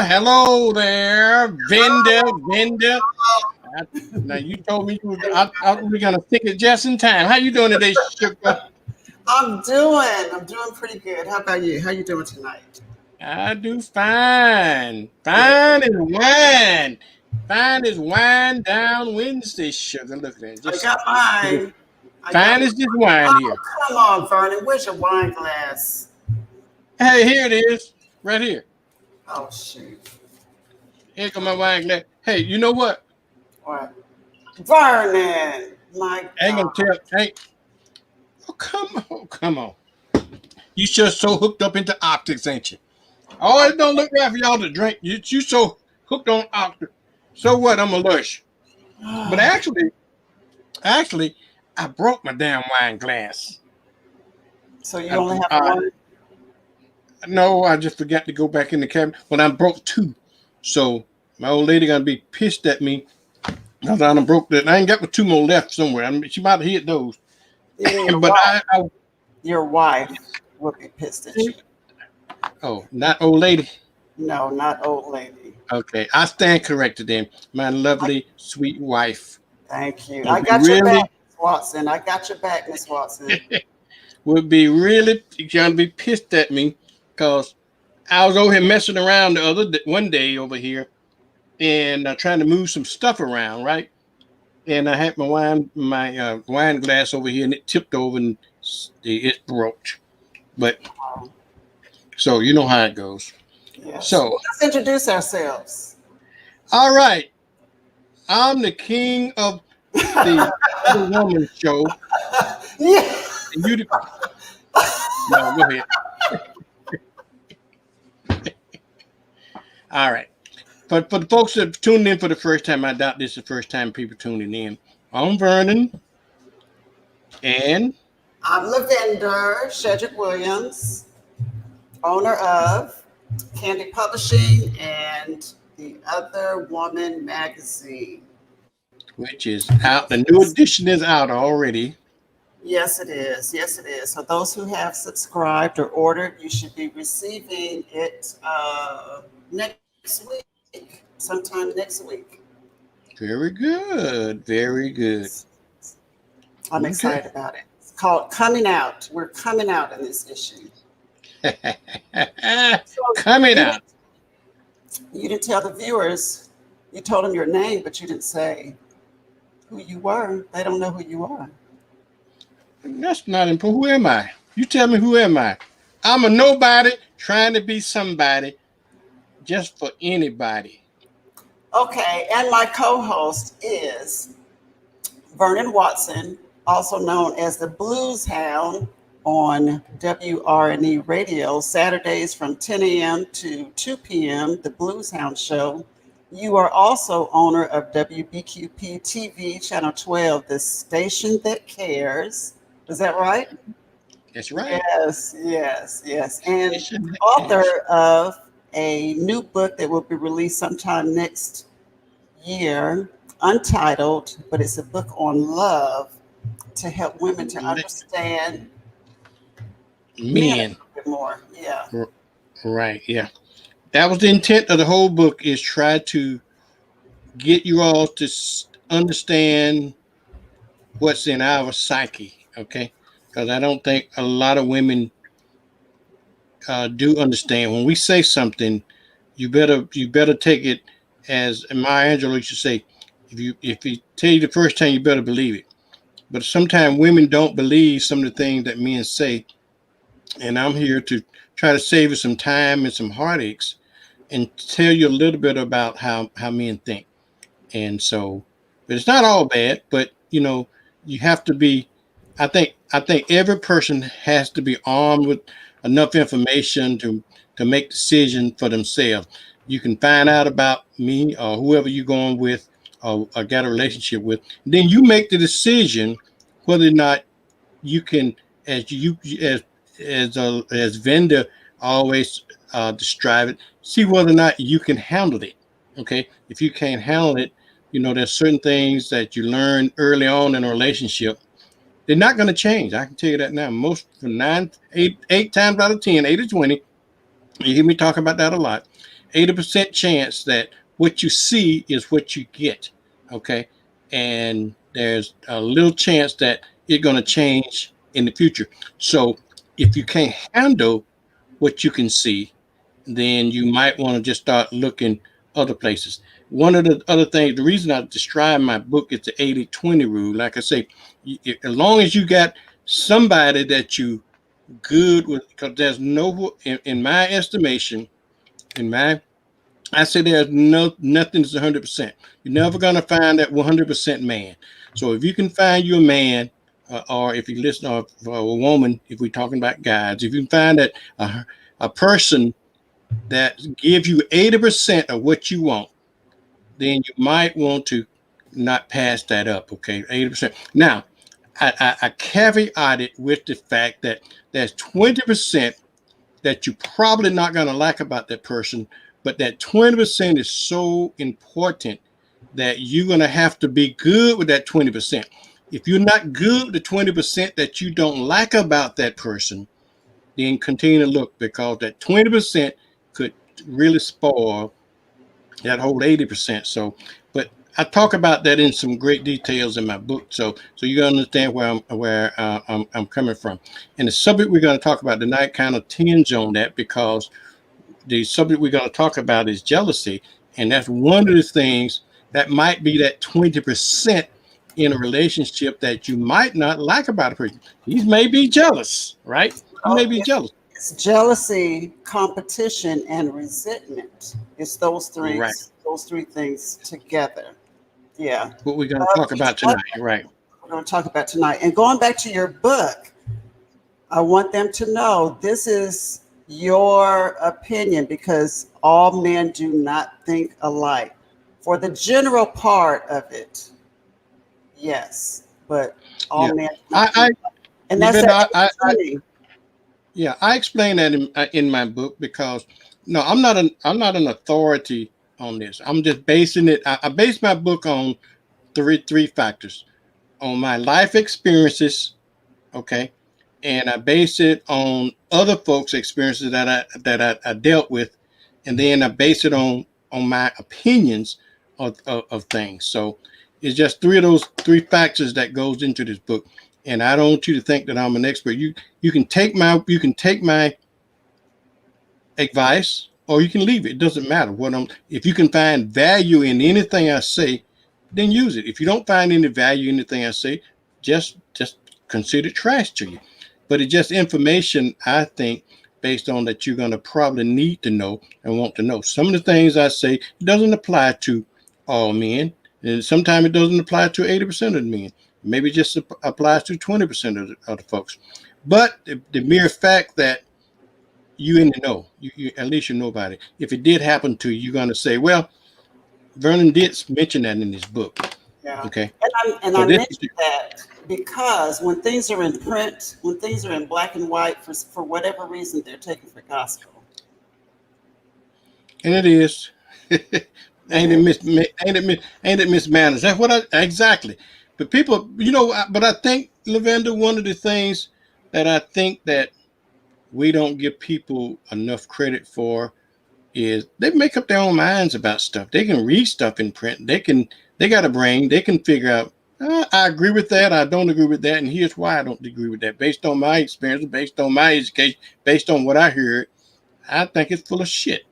Hello there, Venda. Now you told me we are gonna stick it just in time. How you doing today, sugar? I'm doing pretty good. How about you? How you doing tonight? I do fine. Good. Fine as wine. Fine as wine down Wednesday, sugar. Look at that. I Just got mine. I got fine mine. as this wine Oh, here. come on, Vernon. Where's your wine glass? Hey, here it is. Right here. Oh shoot. Here come my wine glass. Hey, you know what? What? Vernon. My I ain't gonna God. tell. Hey, oh, come on. You just so hooked up into optics, ain't you? Oh, it don't look right for y'all to drink. You so hooked on optics. So what? I'm a lush. But actually, I broke my damn wine glass. So you I, only have I one? no, I just forgot to go back in the cabinet. But I broke two. So my old lady gonna be pissed at me because I done broke that. I ain't got two more left somewhere. I mean, she might have hit those. Even your But wife. I Your wife would be pissed at you. oh, not old lady. No, not old lady. Okay, I stand corrected then. My I, lovely, sweet wife thank you. would I be got your really back, Miss Watson. I got your back, Miss Watson. would be really gonna be pissed at me because I was over here messing around one day over here and trying to move some stuff around, right? And I had my wine glass over here, and it tipped over and it broke. But so you know how it goes. Yes. Well, So let's introduce ourselves. all right, I'm the king of the other woman show, Yeah. and you. No, go ahead. All right. For the folks that tuned in for the first time, I doubt this is the first time people tuning in. I'm Vernon, and I'm Lavender Shedrick Williams, owner of Candy Publishing and the Other Woman magazine. which is out. The new edition is out already. Yes, it is. Yes, it is. So those who have subscribed or ordered, you should be receiving it next week, sometime next week. Very good. Very good. I'm Okay. excited about it. It's called Coming Out. We're coming out in this issue. So Coming you out. didn't, you didn't tell the viewers, you told them your name, but you didn't say who you were. They don't know who you are. That's not important. Who am I? You tell me who am I? I'm a nobody trying to be somebody just for anybody. Okay, and my co host is Vernon Watson, also known as the Blues Hound on WRNE Radio, Saturdays from 10 a.m. to 2 p.m., the Blues Hound Show. You are also owner of WBQP TV, Channel 12, the station that cares. Is that right? That's right. Yes, yes, yes. And Station that author cares. of a new book that will be released sometime next year, untitled, but it's a book on love to help women to understand men a Men. little bit more. Yeah. R- Right. Yeah. That was the intent of the whole book is try to get you all to understand what's in our psyche. Okay. Because I don't think a lot of women do understand when we say something. You better take it as Maya Angelou used to say. If you tell you the first time, you better believe it. But sometimes women don't believe some of the things that men say, and I'm here to try to save you some time and some heartaches, and tell you a little bit about how men think. And so, but it's not all bad. But you have to be. I think every person has to be armed with enough information to make decisions for themselves. You can find out about me or whoever you're going with or got a relationship with. Then you make the decision whether or not you can, as you as vendor always describe it, see whether or not you can handle it. Okay, if you can't handle it, there's certain things that you learn early on in a relationship. They're not going to change. I can tell you that now. Most for 8 times out of 10, 8 to 20. You hear me talk about that a lot. 80% chance that what you see is what you get. Okay. And there's a little chance that it's going to change in the future. So if you can't handle what you can see, then you might want to just start looking other places. One of the other things, the reason I describe my book is the 80-20 rule. Like I say, as long as you got somebody that you good with, because there's no, in my estimation, in my, I say there's nothing's 100%. You're never gonna find that 100% man. So if you can find you a man, or if you listen, or a woman, if we're talking about guys, if you can find that a person that gives you 80% of what you want, then you might want to not pass that up. Okay, 80%. Now, I caveat it with the fact that there's 20% that you're probably not going to like about that person, but that 20% is so important that you're going to have to be good with that 20%. If you're not good with the 20% that you don't like about that person, then continue to look, because that 20% could really spoil that whole 80%. So, but I talk about that in some great details in my book, so you understand where I'm coming from. And the subject we're going to talk about tonight kind of tinge on that, because the subject we're going to talk about is jealousy, and that's one of the things that might be that 20% in a relationship that you might not like about a person. He may be jealous, right? He may be jealous. It's jealousy, competition, and resentment. It's those three, Right. those three things together. Yeah. What we're going to talk about tonight, right? We're going to talk about tonight. And going back to your book, I want them to know this is your opinion, because all men do not think alike. For the general part of it, yes, but all Yeah. men do not I, think alike. And that's yeah, I explain that in my book, because no, I'm not an authority on this. I'm just basing it. I base my book on three factors: on my life experiences, okay, and I base it on other folks' experiences that I dealt with, and then I base it on my opinions of things. So it's just three factors that goes into this book. And I don't want you to think that I'm an expert. You can take my advice, or you can leave it. It doesn't matter what I'm. If you can find value in anything I say, then use it. If you don't find any value in anything I say, just consider trash to you. But it's just information, I think, based on that you're going to probably need to know and want to know. Some of the things I say doesn't apply to all men, and sometimes it doesn't apply to 80% of the men. Maybe it just applies to 20% of the folks. But the mere fact that you in the know, you at least you know about it. If it did happen to you, you're going to say, well, Vernon did mention that in his book. Yeah. Okay. And I mentioned that because when things are in print, when things are in black and white, for whatever reason, they're taken for gospel. And it is. Ain't it Miss Manners? That's what exactly. But people, but I think, Lavender, one of the things that I think that we don't give people enough credit for is they make up their own minds about stuff. They can read stuff in print. They got a brain. They can figure out, I agree with that. I don't agree with that. And here's why I don't agree with that. Based on my experience, based on my education, based on what I heard, I think it's full of shit,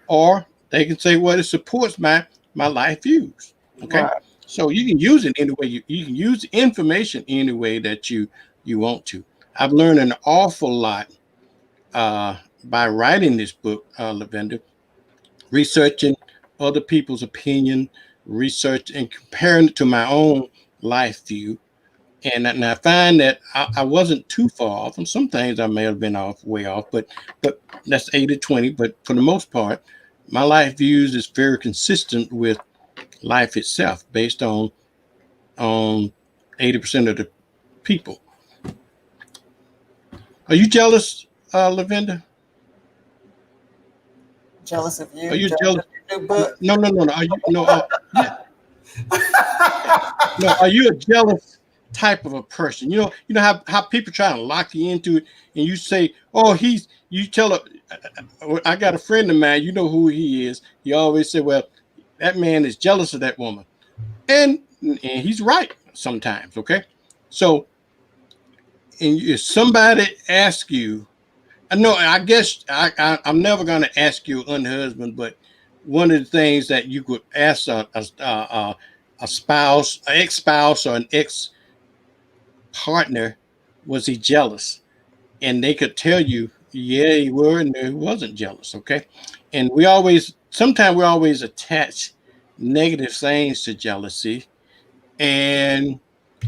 or they can say, well, it supports my life views. Okay. Right. So you can use it any way you can use the information any way that you want to. I've learned an awful lot by writing this book, Lavender, researching other people's opinion, research and comparing it to my own life view. And I find that I wasn't too far off. And some things I may have been way off, but that's 80-20. But for the most part, my life views is very consistent with life itself, based on 80% of the people. Are you jealous, Lavender? Jealous of you? Are you jealous? Of your book? No. Are you yeah. No, are you a jealous type of a person? You know how people try to lock you into it, and you say, "Oh, you tell I got a friend of mine. You know who he is. He always said, "Well, that man is jealous of that woman," and he's right sometimes. Okay, so and if somebody asks you, I know, I guess I'm never going to ask you unhusband, but one of the things that you could ask a spouse, an ex-spouse, or an ex-partner, was he jealous? And they could tell you, yeah, he were, and he wasn't jealous. Okay, and sometimes we always attach negative things to jealousy, and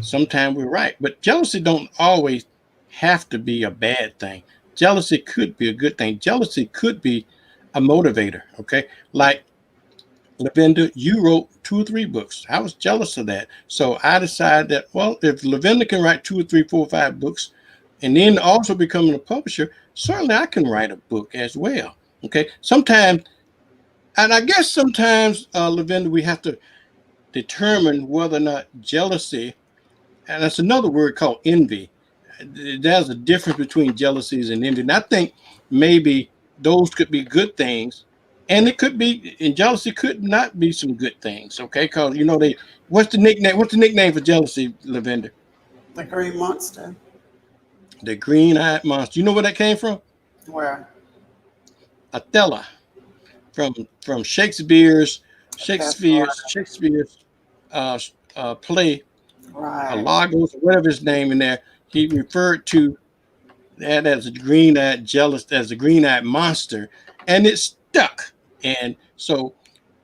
sometimes we're right, but jealousy don't always have to be a bad thing. Jealousy could be a good thing. Jealousy could be a motivator. Okay, like Lavenda, you wrote 2 or 3 books. I was jealous of that, so I decided that, well, if Lavenda can write 2 or 3, 4, 5 books and then also becoming a publisher, certainly I can write a book as well. Okay, sometimes, and I guess sometimes, Lavenda, we have to determine whether or not jealousy, and that's another word called envy. There's a difference between jealousies and envy. And I think maybe those could be good things, and it could be, and jealousy could not be some good things. Okay, because what's the nickname? What's the nickname for jealousy, Lavender? The Green Monster. The green-eyed monster. You know where that came from? Where? Othello, from Shakespeare's That's right. Shakespeare's play, Right. Lagos, whatever his name in there. He referred to that as a green-eyed jealous, as a green-eyed monster, and it stuck. And so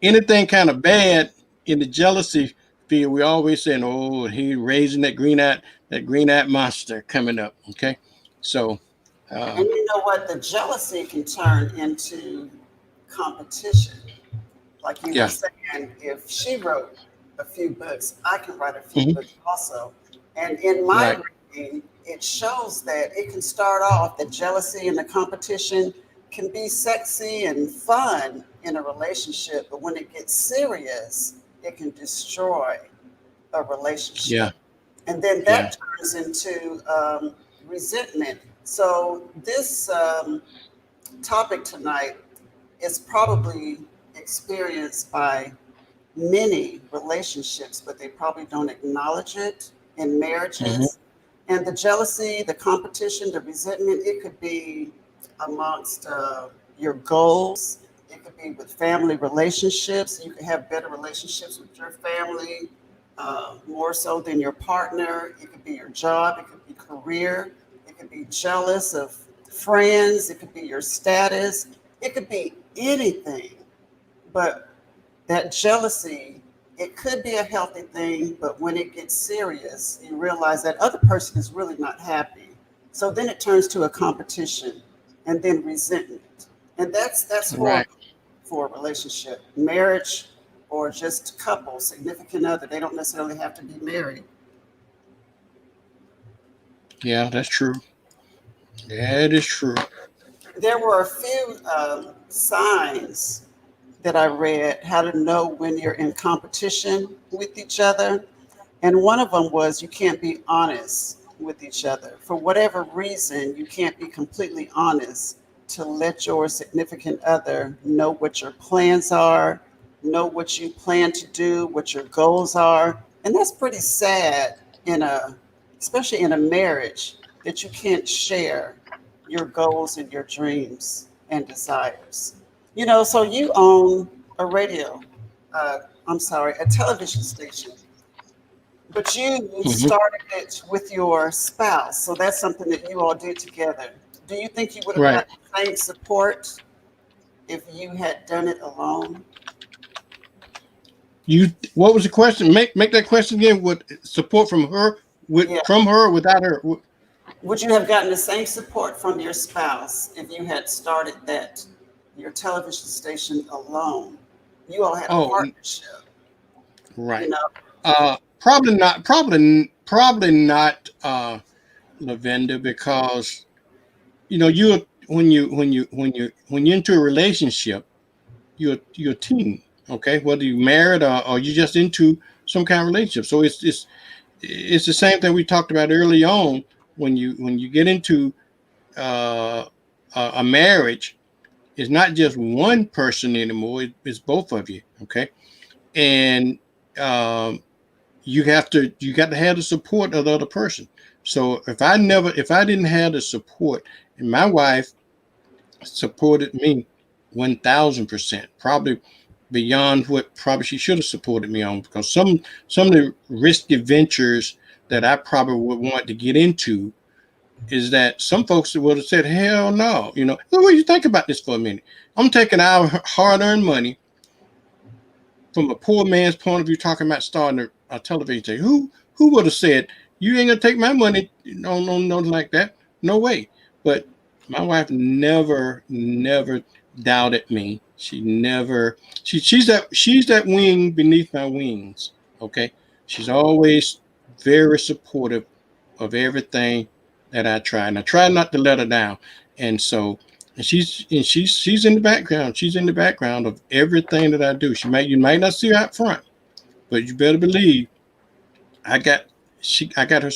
anything kind of bad in the jealousy field, we always saying, "Oh, he raising that green-eyed monster coming up." Okay, so And you know what? The jealousy can turn into competition. Like you were yeah, saying, if she wrote a few books, I can write a few hmm books also. And in my right, reading, it shows that it can start off, the jealousy and the competition can be sexy and fun in a relationship, but when it gets serious, it can destroy a yeah, relationship. And then yeah, that turns into resentment. So, this topic tonight is probably experienced by many relationships, but they probably don't acknowledge it in hmm marriages. And the jealousy, the competition, the resentment, it could be amongst your goals. It could be with family relationships. You could have better relationships with your family, more so than your partner. It could be your job. It could be career. It could be jealous of friends. It could be your status. It could be anything. But that jealousy, it could be a healthy thing, but when it gets serious, you realize that other person is really not happy. So then it turns to a competition and then resentment. And that's right, horrible for a relationship, marriage, or just couple, significant other. They don't necessarily have to be married. yeah. That's true. That is true. There were a few signs that I read how to know when you're in competition with each other. And one of them was you can't be honest with each other. For whatever reason, you can't be completely honest to let your significant other know what your plans are, know what you plan to do, what your goals are. And that's pretty sad especially in a marriage, that you can't share your goals and your dreams and desires. So you own a radio, I'm sorry, a television station, but you Hmm. started it with your spouse. So that's something that you all did together. Do you think you would have Right. gotten the same support if you had done it alone? You. What was the question? Make that question again. With support from her, Yeah. from her, or without her? Would you have gotten the same support from your spouse if you had started your television station alone? You all had a Oh, partnership, you right. know? Probably not. Probably not. Lavender, because you when you're into a relationship, you're a team. Okay, whether you married, or you just into some kind of relationship. So it's the same thing we talked about early on. When you get into uh, a marriage, it's not just one person anymore. It's both of you. Okay. And um, you got to have the support of the other person. So if I didn't have the support, and my wife supported me 1,000%, probably beyond what probably she should have supported me on, because some of the risky ventures that I probably would want to get into is that some folks would have said, hell no. What do you think about this for a minute? I'm taking our hard-earned money from a poor man's point of view, talking about starting a television station. Who would have said, you ain't gonna take my money? No, no, nothing like that. No way. But my wife never doubted me. She never she's that wing beneath my wings. Okay. She's always very supportive of everything that I try. And I try not to let her down. And so she's in the background. She's in the background of everything that I do. You might not see her out front, but you better believe I got I got her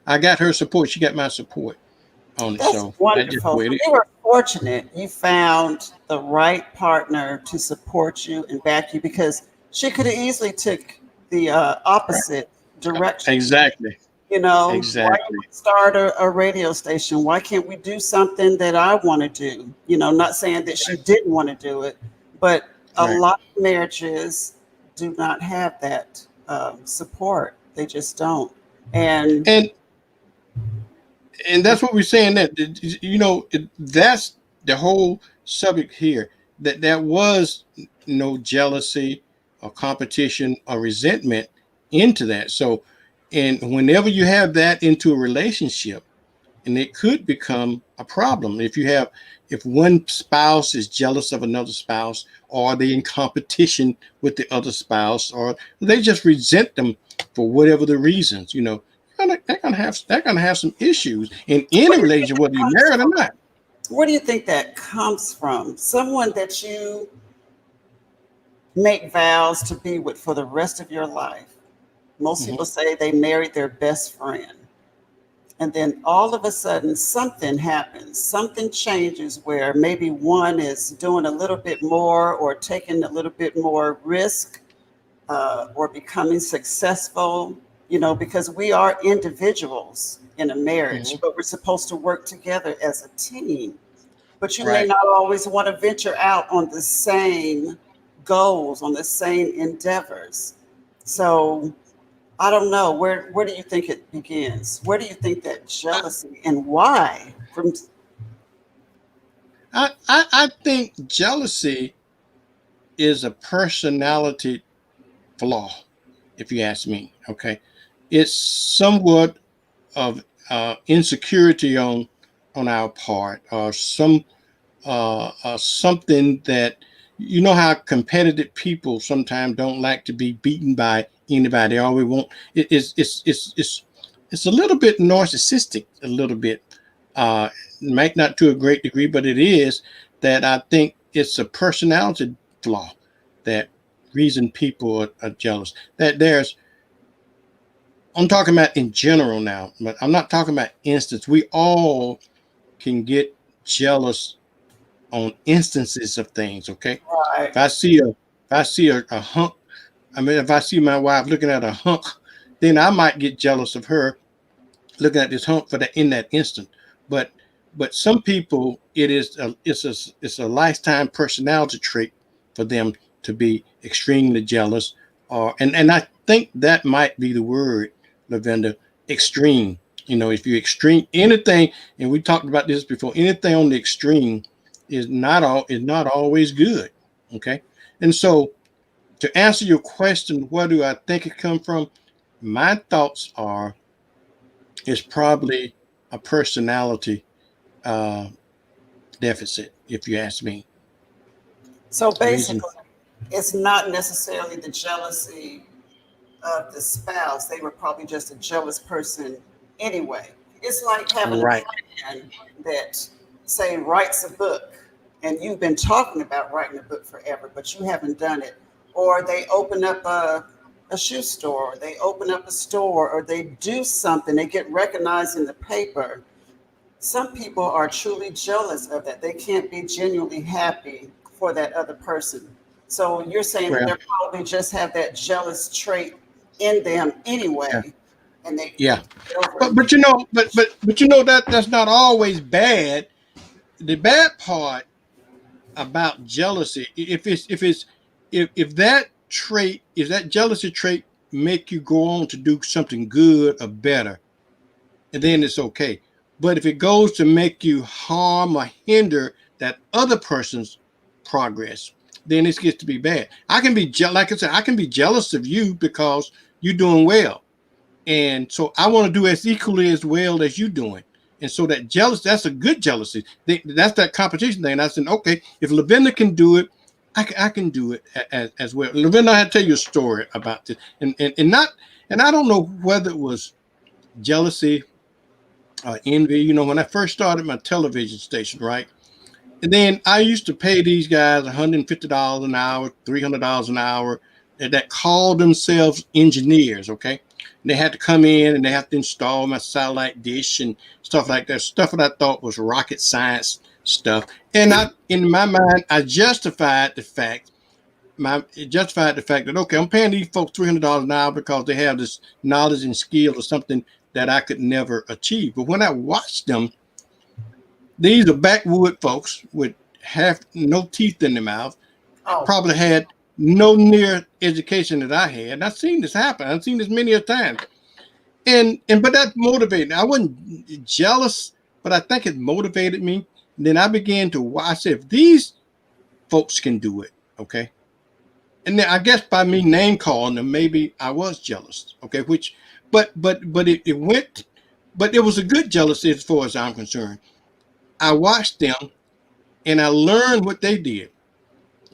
I got her support. She got my support on it. That's So that's just the wonderful. way it is. You were fortunate. You found the right partner to support you and back you, because she could have easily took the opposite direction. Exactly. Why Exactly. don't we start a radio station? Why can't we do something that I want to do? Not saying that she didn't want to do it, but a Right. lot of marriages do not have that support. They just don't. And And that's what we're saying, that that's the whole subject here, that there was no jealousy or competition or resentment into that. So, and whenever you have that into a relationship, and it could become a problem if one spouse is jealous of another spouse, or they in competition with the other spouse, or they just resent them for whatever the reasons. They're gonna have some issues in any relationship, whether you're married or not. where do you think that comes from? Someone that you make vows to be with for the rest of your life. Most Mhm. people say they married their best friend. And then all of a sudden, something happens, something changes where maybe one is doing a little bit more or taking a little bit more risk, or becoming successful, because we are individuals in a marriage, Mhm. but we're supposed to work together as a team. But you may Right. not always want to venture out on the same goals, on the same endeavors. So I don't know, where do you think it begins? Where do you think that jealousy, and why? From I think jealousy is a personality flaw, if you ask me. Okay, it's somewhat of insecurity on our part, or something that, how competitive people sometimes don't like to be beaten by anybody. They always want it's a little bit narcissistic, a little bit, uh might not to a great degree, but it is. That I think it's a personality flaw, that reason people are jealous. That there's I'm talking about in general now, but I'm not talking about instance. We all can get jealous on instances of things. Okay, right. if I see a hunk, I mean, if I see my wife looking at a hunk, then I might get jealous of her looking at this hunk for that in that instant. But some people, it's a lifetime personality trait for them to be extremely jealous, or and I think that might be the word, Lavender, extreme. If you extreme anything, and we talked about this before, anything on the extreme is not always good. Okay, and so to answer your question, where do I think it come from? My thoughts are it's probably a personality uh, deficit, if you ask me. So Reason. basically, it's not necessarily the jealousy of the spouse. They were probably just a jealous person anyway. It's like having a Right. friend that, say, writes a book, and you've been talking about writing a book forever, but you haven't done it. Or they open up a shoe store, they open up a store, or they do something, they get recognized in the paper. some people are truly jealous of that. They can't be genuinely happy for that other person. So you're saying that Well, they probably just have that jealous trait in them yeah, anyway, and they yeah. get over But it. but you know, but you know that that's not always bad. The bad part about jealousy, if that trait, if that jealousy trait make you go on to do something good or better, and then it's okay. But if it goes to make you harm or hinder that other person's progress, then it gets to be bad. I can be like I said, I can be jealous of you because you're doing well, and so I want to do as equally as well as you doing. And so that jealousy, that's a good jealousy. That's that competition thing. And I said, okay, if Lavinda can do it, I can do it as well. Lavinda, I had to tell you a story about this, and not, and I don't know whether it was jealousy, envy. You know, when I first started my television station, right? And then I used to pay these guys $150 an hour, $300 an hour that called themselves engineers, okay? And they had to come in and they have to install my satellite dish and stuff like that, stuff that I thought was rocket science stuff. And in my mind, I justified the fact that okay, I'm paying these folks $300 an hour because they have this knowledge and skill or something that I could never achieve. But when I watched them, these are backwood folks with half no teeth in their mouth, Oh, probably had no near education that I had. And I've seen this happen. I've seen this many a time. And but that motivated me. I wasn't jealous, but I think it motivated me. And then I began to watch. I said, if these folks can do it, okay. And then I guess by me name calling them, maybe I was jealous. Okay, which but it went, but it was a good jealousy as far as I'm concerned. I watched them and I learned what they did.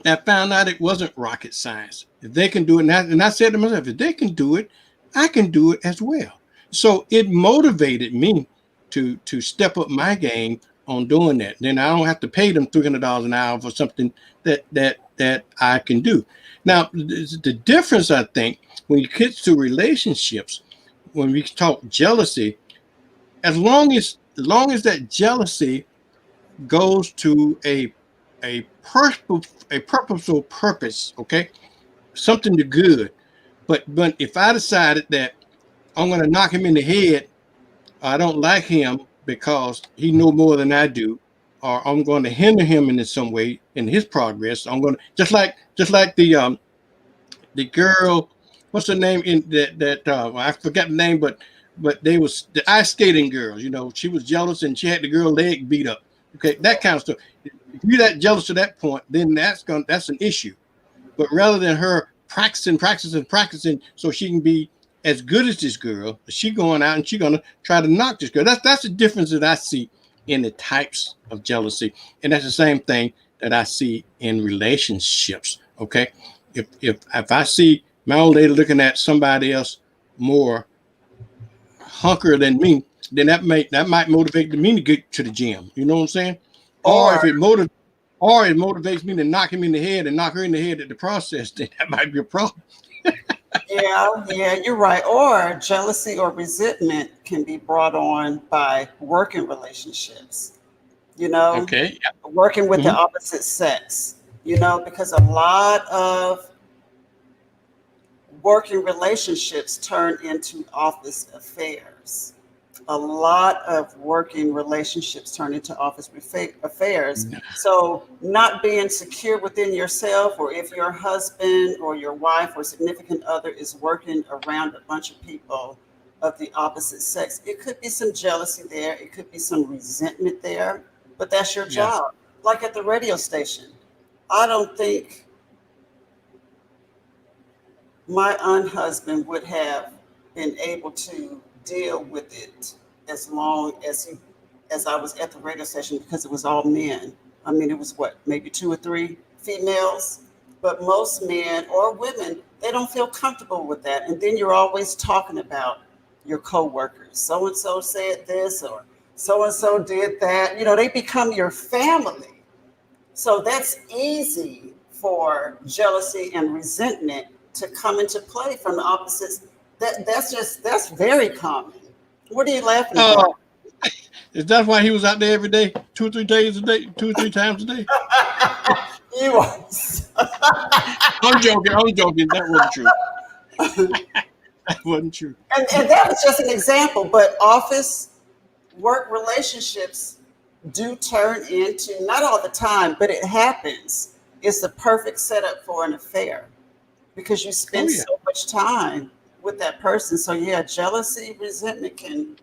I found out it wasn't rocket science. If they can do it, and I said to myself, if they can do it, I can do it as well. So it motivated me to step up my game on doing that. Then I don't have to pay them $300 an hour for something that I can do. Now, the difference, I think, when you get to relationships, when we talk jealousy, as long as that jealousy goes to a purposeful purpose, okay, something to good. But if I decided that I'm going to knock him in the head, I don't like him because he know more than I do, or I'm going to hinder him in some way in his progress. I'm going to just like the girl, what's her name in that I forgot the name, but they was the ice skating girls. You know, she was jealous and she had the girl leg beat up. Okay, that kind of stuff. If you're that jealous to that point, then that's an issue. But rather than her practicing so she can be as good as this girl, she going out and she gonna try to knock this girl. That's the difference that I see in the types of jealousy. And that's the same thing that I see in relationships. Okay. If I see my old lady looking at somebody else more hunker than me, then that might motivate me to get to the gym. You know what I'm saying? Or if or it motivates me to knock him in the head and knock her in the head at the process, then that might be a problem. yeah, you're right. Or jealousy or resentment can be brought on by working relationships. You know, Okay. working with the Mhm. opposite sex. You know, because a lot of working relationships turn into office affairs. A lot of working relationships turn into office affairs. So, not being secure within yourself, or if your husband or your wife or significant other is working around a bunch of people of the opposite sex, it could be some jealousy there, it could be some resentment there, but that's your Yeah. job. Like at the radio station, I don't think my unhusband would have been able to deal with it as long as I was at the radio station, because it was all men. I mean, it was what, maybe two or three females, but most men or women, they don't feel comfortable with that. And then you're always talking about your coworkers. So and so said this, or so and so did that. You know, they become your family. So that's easy for jealousy and resentment to come into play from the opposites. That's very common. What are you laughing Uh, about? Is that why he was out there every day, 2 or 3 days a day, 2 or 3 times a day? You are. I'm joking. I'm joking. That wasn't true. That wasn't true. And that was just an example, but office work relationships do turn into, not all the time, but it happens. It's the perfect setup for an affair because you Oh spend yeah. so much time with that person. So yeah, jealousy, resentment can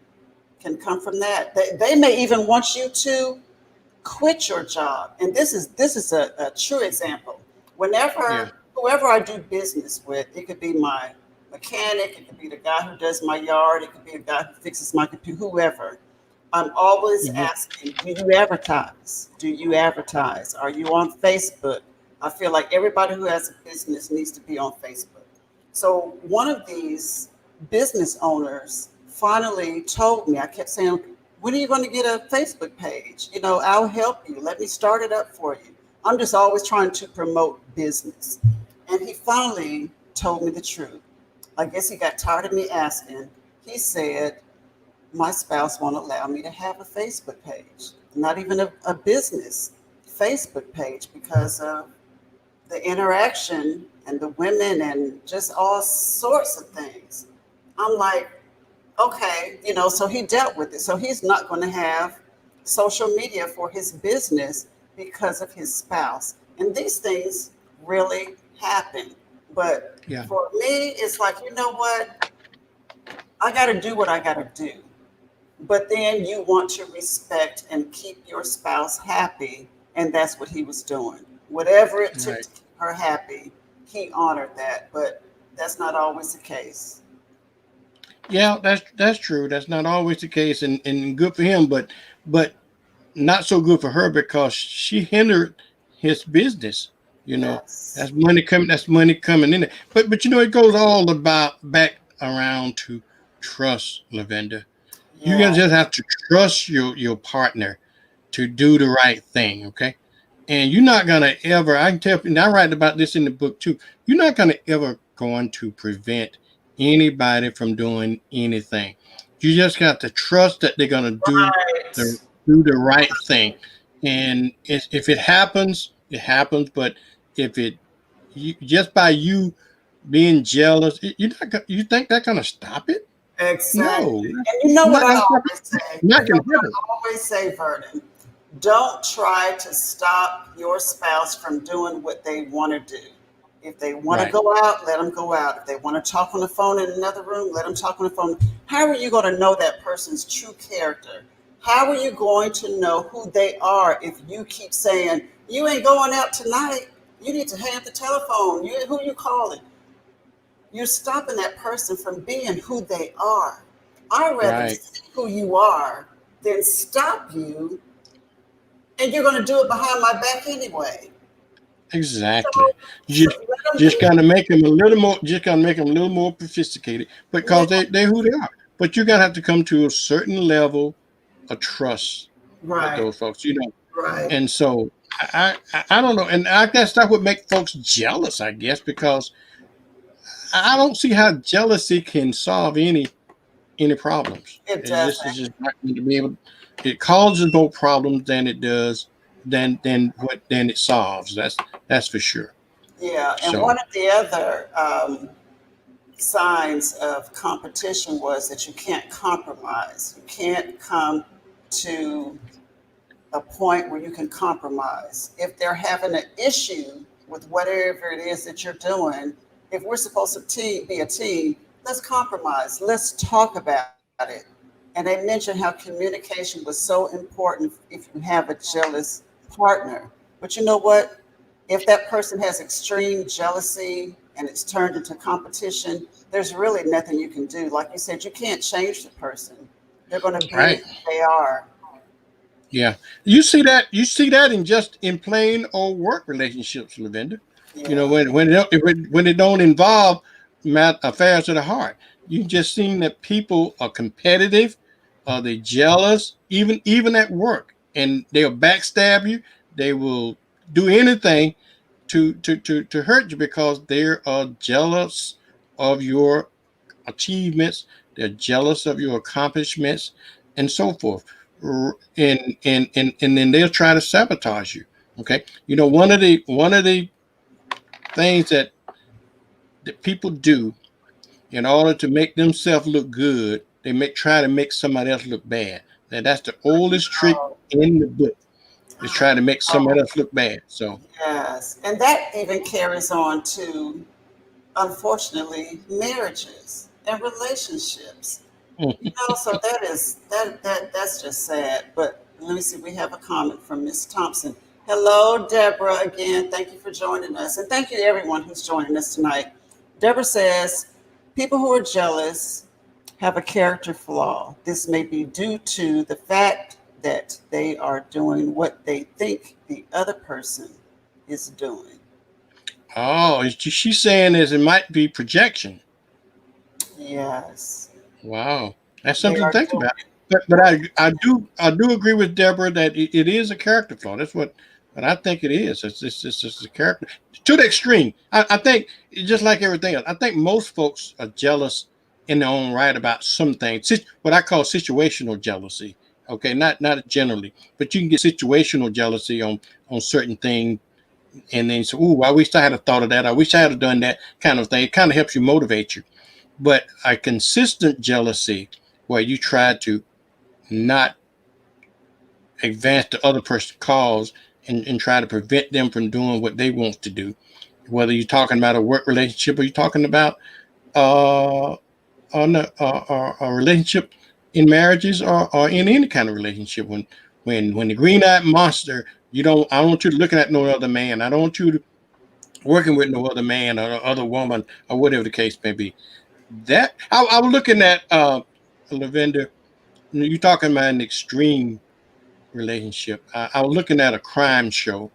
come from that. They may even want you to quit your job. And this is a true example. Yeah. Whenever whoever I do business with, it could be my mechanic, it could be the guy who does my yard, it could be a guy who fixes my computer, whoever. I'm always Mhm. asking, do you advertise? Do you advertise? Are you on Facebook? I feel like everybody who has a business needs to be on Facebook. So one of these business owners finally told me, I kept saying, when are you going to get a Facebook page? I'll help you. Let me start it up for you. I'm just always trying to promote business. And he finally told me the truth. I guess he got tired of me asking. He said, my spouse won't allow me to have a Facebook page, not even a business Facebook page, because of the interaction and the women and just all sorts of things. I'm like, okay, so he dealt with it. So he's not going to have social media for his business because of his spouse. And these things really happen. But Yeah. for me, it's like, you know what? I got to do what I got to do. But then you want to respect and keep your spouse happy. And that's what he was doing. Whatever it took Right. to keep her happy, he honored that. But that's not always the case. Yeah, that's true. That's not always the case, and good for him, but not so good for her because she hindered his business. You know, Yes. that's money coming in. But it goes all about back around to trust, Lavender. You're Yeah. gonna just have to trust your partner to do the right thing, okay? And you're not gonna ever. I can tell. And I write about this in the book too. You're not gonna ever going to prevent anybody from doing anything. You just got to trust that they're gonna the Right. do the right thing. And if it happens, it happens. But if it just by you being jealous, you think that's gonna stop it? Exactly. No, And you know what not I gonna stop always it. say? Not You know gonna what happen. I always say, Vernon? Don't try to stop your spouse from doing what they want to do. If they want to Right. go out, let them go out. If they want to talk on the phone in another room, let them talk on the phone. How are you going to know that person's true character? How are you going to know who they are if you keep saying, you ain't going out tonight? You need to hang up the telephone. Who you calling? You're stopping that person from being who they are. I'd rather Right. see who you are than stop you, and you're going to do it behind my back anyway. Exactly. So, You so just let them just be. gotta make them a little more. Just gotta make them a little more sophisticated Yeah, because they who they are. But you're gonna have to come to a certain level of trust with right, those folks. You know, right. and so I don't know, and I guess that would make folks jealous. I guess because I don't see how jealousy can solve any problems. It It just doesn't. is just not going to be able. It causes more problems than it does than it solves. That's for sure. Yeah, and So one of the other signs of competition was that you can't compromise. You can't come to a point where you can compromise. If they're having an issue with whatever it is that you're doing, if we're supposed to be a team, let's compromise. Let's talk about it. And they mentioned how communication was so important if you have a jealous partner. But you know what? If that person has extreme jealousy and it's turned into competition, there's really nothing you can do. Like you said, you can't change the person. They're going to be right. who they are. Yeah, you see that in just in plain old work relationships, Lavender. You know Yeah. when it don't involve affairs of the heart, you just seen that people are competitive, they jealous, even at work, and they'll backstab you. They will do anything to hurt you because they are jealous of your achievements. They're jealous of your accomplishments, and so forth. and then they'll try to sabotage you. Okay, one of the things that people do in order to make themselves look good, they try to make somebody else look bad. Now that's the oldest trick Oh, in the book, is try to make somebody oh, else look bad. So yes. And that even carries on to, unfortunately, marriages and relationships. So that's just sad. But let me see, we have a comment from Miss Thompson. Hello, Deborah, again. Thank you for joining us. And thank you to everyone who's joining us tonight. Deborah says, people who are jealous have a character flaw. This may be due to the fact that they are doing what they think the other person is doing. oh, she's saying is it might be projection. Yes, Wow, that's they something are to think doing about. But I do agree with Deborah that it is a character flaw. That's what I think it is. It's just a character to the extreme. I think just like everything else. I think most folks are jealous in their own right about some things. What I call situational jealousy. Okay, not generally, but you can get situational jealousy on certain things, and then say, "Ooh, I wish I had a thought of that. I wish I had done that," kind of thing. It kind of helps you motivate you. But a consistent jealousy where you try to not advance the other person's cause and try to prevent them from doing what they want to do, whether you're talking about a work relationship or you're talking about uh, a relationship in marriages or in any kind of relationship. When the green-eyed monster, I don't want you to looking at no other man. I don't want you to working with no other man or other woman or whatever the case may be. That I was looking at Lavender. You talking about an extreme relationship. I was looking at a crime show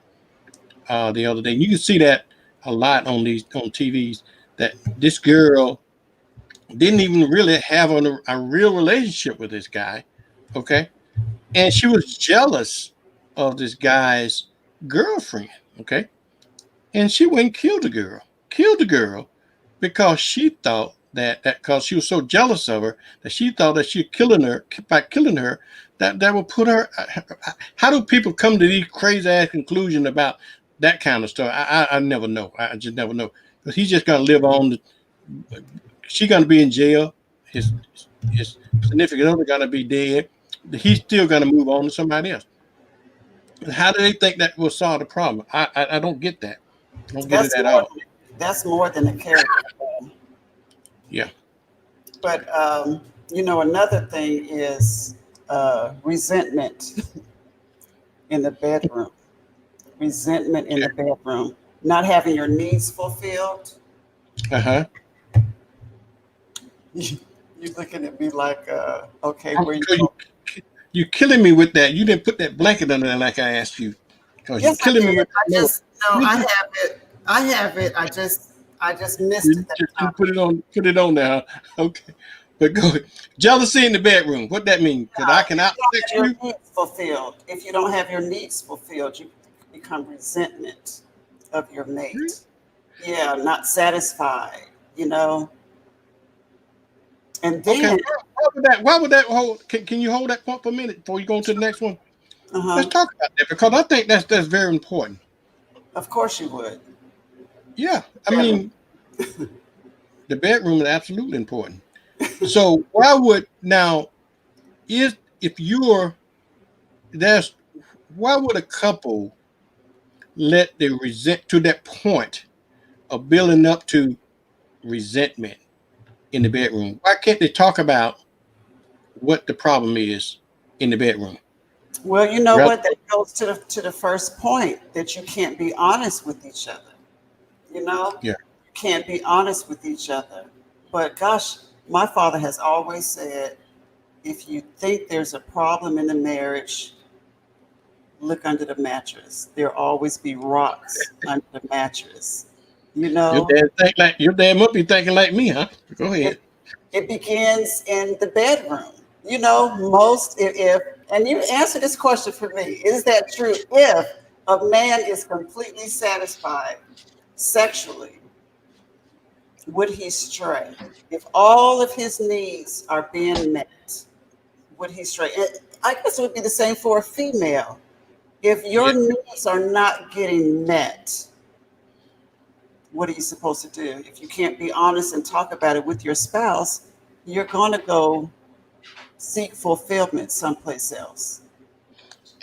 the other day. You can see that a lot on TVs. That this girl didn't even really have a real relationship with this guy. Okay, and she was jealous of this guy's girlfriend. Okay, and she went and killed the girl because she thought that because she was so jealous of her that she thought that she killing her by killing her that would put her. How do people come to these crazy ass conclusions about that kind of stuff? I never know. I just never know because he's just gonna live on. She's gonna be in jail. His significant other gonna be dead. He's still gonna move on to somebody else. How do they think that will solve the problem? I don't get that. I don't get it that's at more all. that's more than a character. Yeah. But another thing is resentment in the bedroom. Resentment in the bedroom. Not having your needs fulfilled. Uh huh. You're looking at me like, okay, where you You go? you killing me with that. You didn't put that blanket under there like I asked you. Because you Yes, I killing me did. with I that. No. just no, You I just, have it. I have it. I just missed you it that just time. didn't put it on there. Huh? Okay. But go ahead. Jealousy in the bedroom. What that mean? Because I can If you don't outsex have your you. needs fulfilled, if you don't have your needs fulfilled, you become resentment of your mate. Yeah, not satisfied, you know. And Okay. then, Why would that hold? Can you hold that point for a minute before you go to the next one? Let's uh-huh, talk about that because I think that's very important. of course you would. Yeah. I Bedroom. mean, the bedroom is absolutely important. So why would now is if you're there's why would a couple let the resent to that point of building up to resentment in the bedroom? Why can't they talk about what the problem is in the bedroom? Well, you know Rather, what? That goes to the first point that you can't be honest with each other. You know, yeah. you can't be honest with each other. But gosh, my father has always said, if you think there's a problem in the marriage, look under the mattress. There'll always be rocks under the mattress. You Your know, dad think like your dad must be thinking like me, huh? Go it ahead. it begins in the bedroom. You know, most if and you answer this question for me, is that true? If a man is completely satisfied sexually, would he stray? If all of his needs are being met, would he stray? I guess it would be the same for a female. If your Yeah, needs are not getting met, what are you supposed to do? If you can't be honest and talk about it with your spouse, you're going to go seek fulfillment someplace else.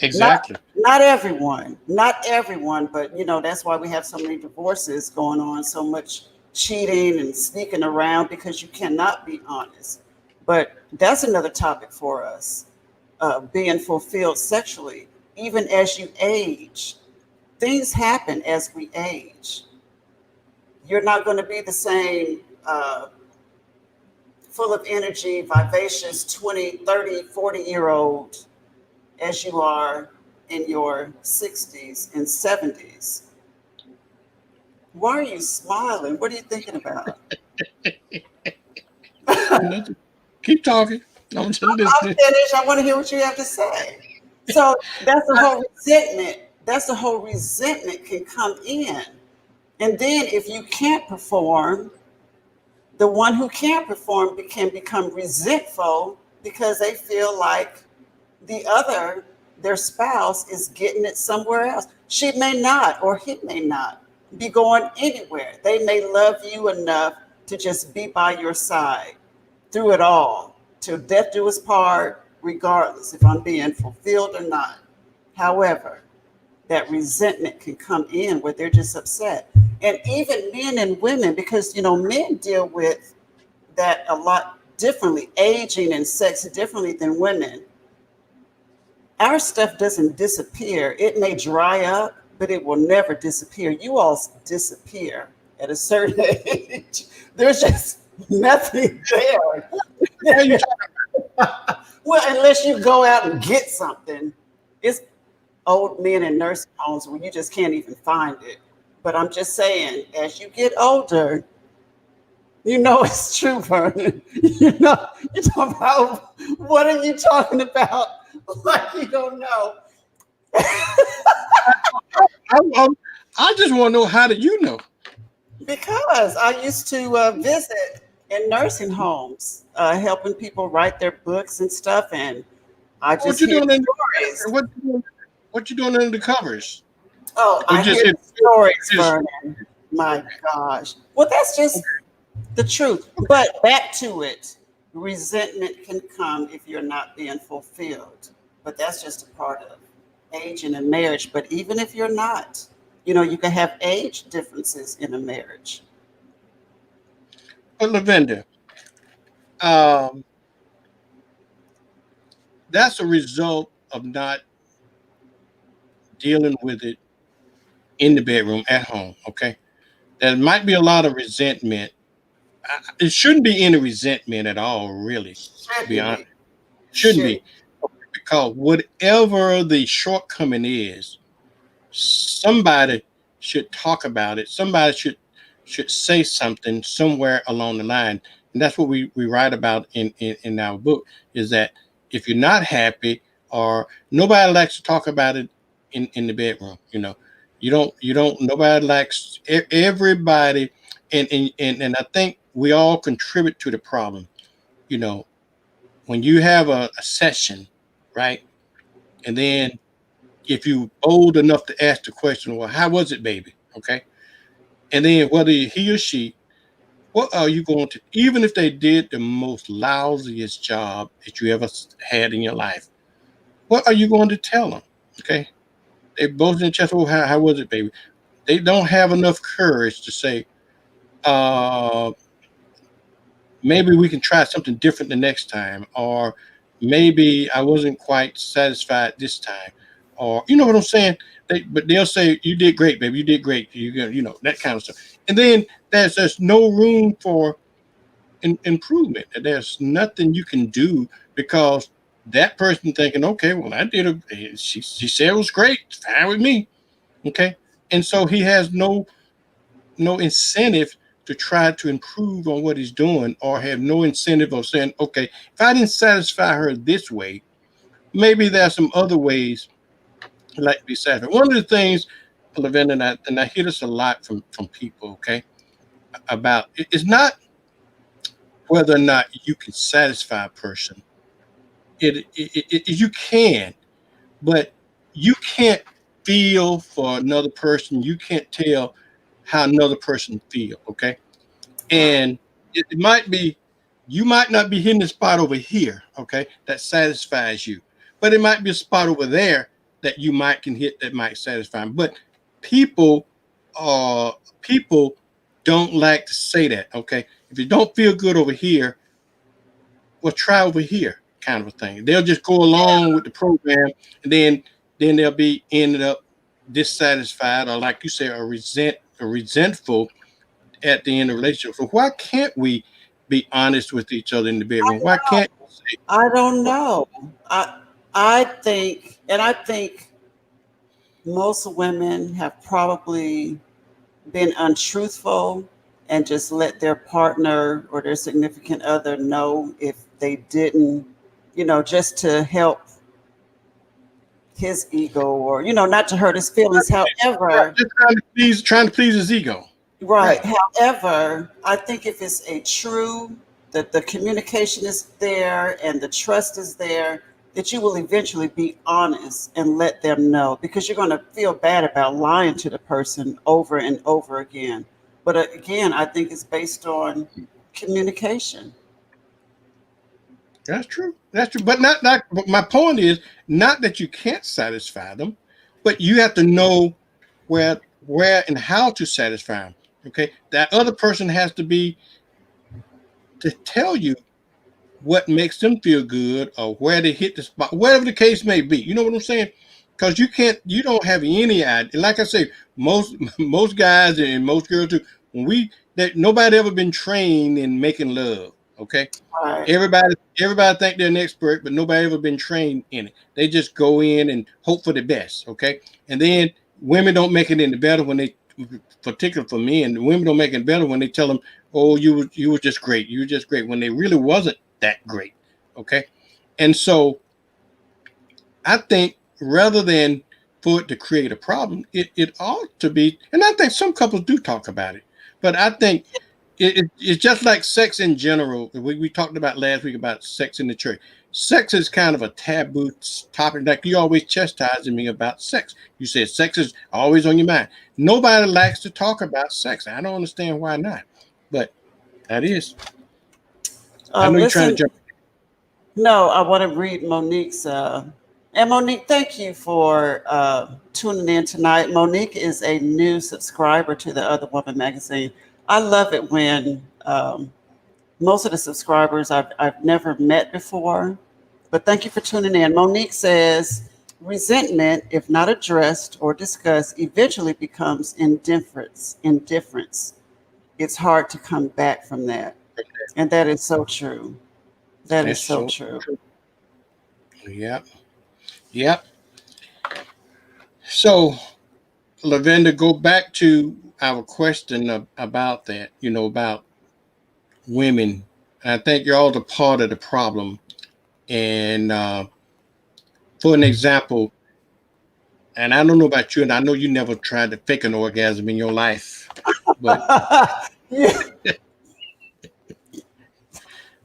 Not exactly. not everyone, but that's why we have so many divorces going on, so much cheating and sneaking around because you cannot be honest. But that's another topic for us. Being fulfilled sexually, even as you age, things happen as we age. You're not going to be the same full of energy, vivacious 20, 30, 40-year old as you are in your 60s and 70s. Why are you smiling? What are you thinking about? Nothing. Keep talking. I'm just I'm listening. finished. I want to hear what you have to say. So that's the whole resentment. That's the whole resentment can come in. And then if you can't perform, the one who can't perform can become resentful because they feel like the other, their spouse, is getting it somewhere else. She may not, or he may not be going anywhere. They may love you enough to just be by your side through it all, till death do us part, regardless if I'm being fulfilled or not. However, that resentment can come in where they're just upset. And even men and women, because men deal with that a lot differently, aging and sex differently than women. Our stuff doesn't disappear. It may dry up, but it will never disappear. You all disappear at a certain age. There's just nothing there. Why you Well, unless you go out and get something. It's old men in nursing homes where you just can't even find it. But I'm just saying, as you get older, it's true, Vernon. You're talking about, what are you talking about? Like you don't know. I, I just want to know, how did you know? Because I used to visit in nursing homes, helping people write their books and stuff, and I What just you hear doing in stories. what you doing under the covers? Oh, Or I just hear in the stories, just Vernon. My gosh. Well, that's just the truth. But back to it, resentment can come if you're not being fulfilled. But that's just a part of aging and marriage. But even if you're not, you can have age differences in a marriage. but Lavender, um, that's a result of not dealing with it in the bedroom at home. Okay, there might be a lot of resentment. It shouldn't be any resentment at all, really. To be Shouldn't honest, be. shouldn't Shouldn't. be, because whatever the shortcoming is, somebody should talk about it. Somebody should say something somewhere along the line. And that's what we write about in our book, is that if you're not happy, or nobody likes to talk about it in the bedroom, you don't nobody likes everybody, and I think we all contribute to the problem. You know, when you have a session, right? And then if you old enough to ask the question, well, how was it, baby? Okay. And then whether he or she, what are you going to, even if they did the most lousiest job that you ever had in your life, what are you going to tell them? Okay. They both in the chest, oh, how was it, baby? They don't have enough courage to say, uh, maybe we can try something different the next time, or maybe I wasn't quite satisfied this time, or you know what I'm saying. But they'll say, you did great, baby, you did great, that kind of stuff. And then there's no room for improvement. There's nothing you can do, because that person thinking, okay, well, I did she said it was great, fine with me. Okay. And so he has no incentive to try to improve on what he's doing, or have no incentive of saying, okay, if I didn't satisfy her this way, maybe there's some other ways I'd like to be satisfied. One of the things, Lavender, and I hear this a lot from people, okay, about it's not whether or not you can satisfy a person, You can, but you can't feel for another person. You can't tell how another person feel. Okay, Right. and it might be you might not be hitting the spot over here. Okay, that satisfies you, but it might be a spot over there that you might can hit that might satisfy them. But people, people don't like to say that. Okay, if you don't feel good over here, well, try over here, kind of a thing. They'll just go along with the program, and then they'll be ended up dissatisfied, or like you say, or resentful at the end of the relationship. So why can't we be honest with each other in the bedroom? Why can't you say, I don't know. I I think most women have probably been untruthful and just let their partner or their significant other know if they didn't, just to help his ego or, not to hurt his feelings. However, just trying to please his ego? right. Right. However, I think if it's a true, that the communication is there and the trust is there, that you will eventually be honest and let them know, because you're going to feel bad about lying to the person over and over again. But again, I think it's based on communication. That's true. That's true. But not. But my point is not that you can't satisfy them, but you have to know where and how to satisfy them. Okay, that other person has to be to tell you what makes them feel good or where they hit the spot, whatever the case may be. You know what I'm saying? Because you don't have any idea. Like I say, most guys and most girls too. That nobody ever been trained in making love. Okay, Right. everybody think they're an expert, but nobody ever been trained in it. They just go in and hope for the best. Okay, and then women don't make it any better when they, particularly for men, women don't make it better when they tell them, "Oh, you were just great. You were just great," when they really wasn't that great. Okay, and so I think rather than for it to create a problem, it ought to be, and I think some couples do talk about it, but I think it's just like sex in general. We talked about last week about sex in the church. Sex is kind of a taboo topic. Like you always chastising me about sex. You said sex is always on your mind. Nobody likes to talk about sex. I don't understand why not, but that is. I know you're trying to Listen, jump. no, I want to read Monique's. And Monique, thank you for tuning in tonight. Monique is a new subscriber to the Other Woman magazine. I love it when most of the subscribers I've never met before, but thank you for tuning in. Monique says, resentment, if not addressed or discussed, eventually becomes indifference. Indifference. It's hard to come back from that. And that is so true. That is That's so so true. true. Yep. Yep. So, Lavender, go back to our question about that, about women. I think you're all the part of the problem. And for an example, and I don't know about you, and I know you never tried to fake an orgasm in your life, but Yeah.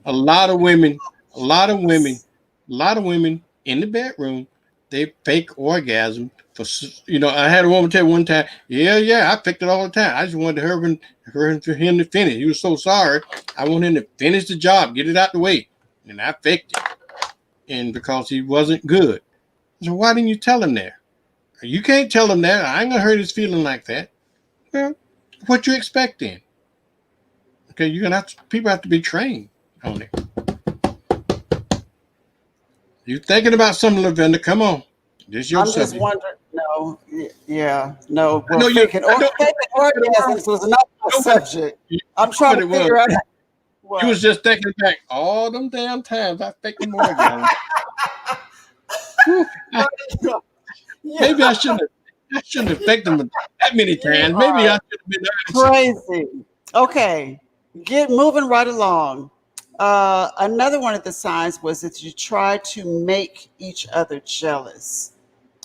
a lot of women, a lot of women, a lot of women in the bedroom, they fake orgasm I had a woman tell me one time, yeah, I faked it all the time. I just wanted for him to finish. He was so sorry. I want him to finish the job, get it out the way. And I faked it. And because he wasn't good. So why didn't you tell him that? You can't tell him that. I ain't gonna hurt his feeling like that. Well, what you expect then? Okay, people have to be trained on it. You thinking about something, Lavender? Come on, this is your I'm just subject. wondering. No, yeah, no. I Well, know you. I know faking orgasms was not my you know what, subject. you I'm know trying what to it was. figure out You what. was just thinking back all them damn times I faked them orgasm. Whew, Yeah, maybe I shouldn't have faked them that many you times. Maybe I are should have been honest. crazy. Okay, get moving right along. Another one of the signs was that you try to make each other jealous.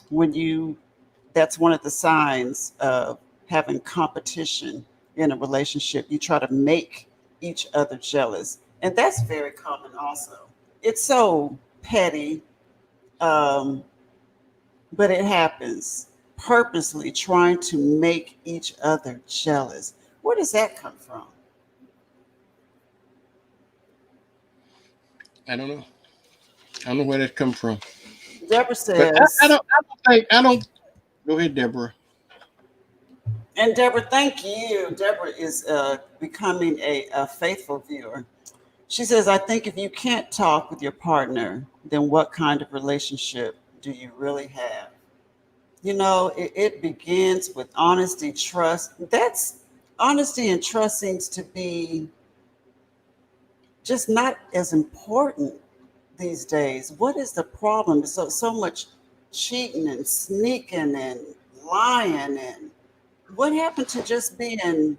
When you, that's one of the signs of having competition in a relationship. You try to make each other jealous, and that's very common also. It's so petty, but it happens. Purposely trying to make each other jealous. Where does that come from? I don't know. I don't know where that come from. Deborah But I says, don't. I don't think. I don't. Go ahead, Deborah. and Deborah, thank you. Deborah is becoming a faithful viewer. She says, I think if you can't talk with your partner, then what kind of relationship do you really have? You know, it begins with honesty, trust. That's honesty and trust seems to be just not as important these days. What is the problem? So much cheating and sneaking and lying, and what happened to just being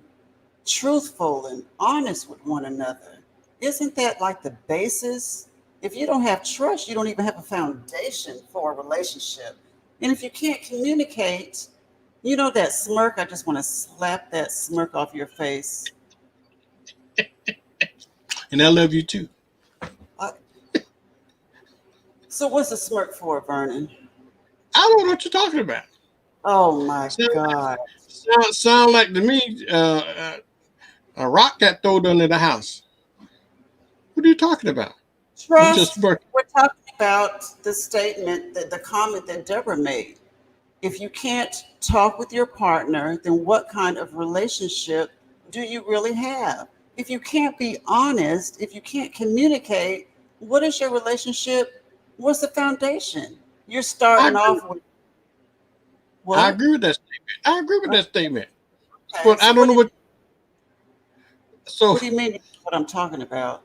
truthful and honest with one another? Isn't that like the basis? If you don't have trust, you don't even have a foundation for a relationship. And if you can't communicate, you know that smirk, I just want to slap that smirk off your face. And I love you too. Uh, so what's the smirk for, Vernon? I don't know what you're talking about. Oh my Sound, God. sound like to me a rock got thrown under the house. What are you talking about? I'm just Trust. working. We're talking about the statement, the comment that Deborah made. If you can't talk with your partner, then what kind of relationship do you really have? If you can't be honest, if you can't communicate, what is your relationship? What's the foundation? You're I starting agree. off with I what? agree with that statement. I agree with that statement. Okay, But I so don't know what. So what do you mean what I'm talking about?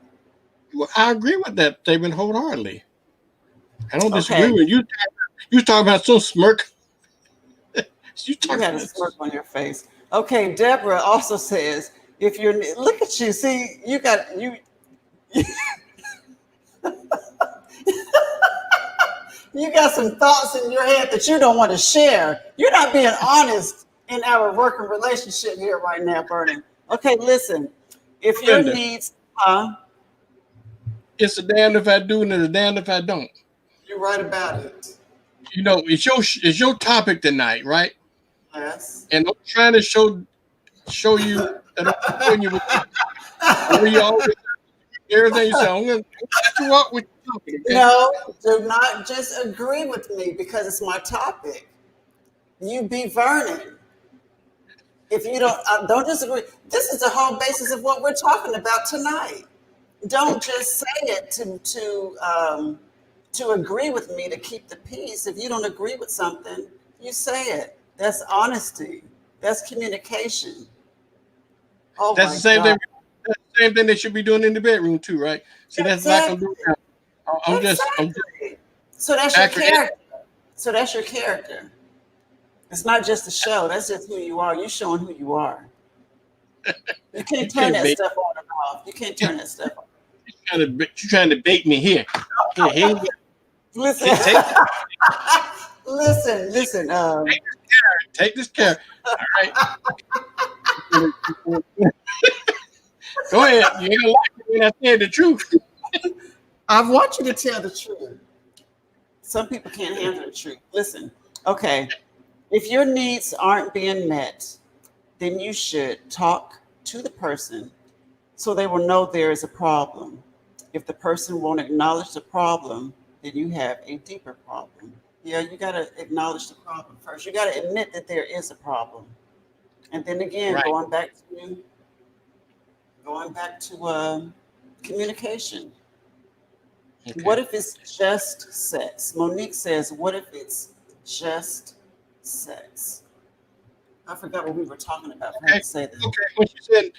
well, I agree with that statement wholeheartedly. I don't disagree Okay, with you. You talking about some smirk? You you talking had a about? smirk on your face. Okay, Deborah also says, if you're look at you, see, you got you you got some thoughts in your head that you don't want to share. You're not being honest in our working relationship here right now, Vernon. Okay, listen. If your Brenda, needs, it's a damn if I do and it's a damn if I don't. you're right about it. You know, it's your topic tonight, right? Yes. And I'm trying to show you that I'm supporting you with the topic. And we always everything you say. I'm gonna let you walk with your topic, okay? No, do not just agree with me because it's my topic. You be Vernon. If you don't disagree. This is the whole basis of what we're talking about tonight. Don't Okay. just say it to agree with me to keep the peace. If you don't agree with something, you say it. That's honesty. That's communication. Oh That's my the same God. thing. That's the same thing they should be doing in the bedroom too, right? See, that's like I'm Exactly. doing now. I'm just Exactly. So that's your accurate. character. So that's your character. It's not just a show. That's just who you are. You're showing who you are. You You can't turn can't that bait. stuff on and off. You can't turn that stuff on. You trying to bait me here. Here you go. Listen, Take listen. take this carrot. All right. Go ahead. You ain't gonna like it when I said the truth. I want you to tell the truth. Some people can't handle the truth. Listen, okay. If your needs aren't being met, then you should talk to the person so they will know there is a problem. If the person won't acknowledge the problem, then you have a deeper problem. Yeah, you got to acknowledge the problem first. You got to admit that there is a problem. And then again, Right. going back to communication. Okay. What if it's just sex? Monique says, what if it's just sex? I forgot what we were talking about. I had Okay. to say that. Okay. When you said,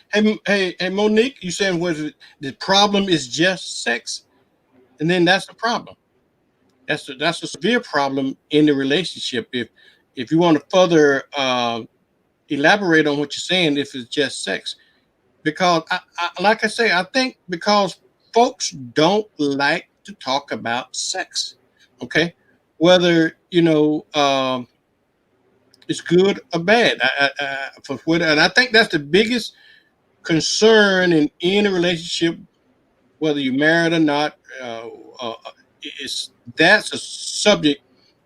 hey, Monique, you said was it the problem is just sex, and then that's the problem. That's a severe problem in the relationship. If you want to further elaborate on what you're saying, if it's just sex, because like I say, I think because folks don't like to talk about sex. Okay, whether it's good or bad. And I think that's the biggest concern in any relationship, whether you're married or not. Uh, that's a subject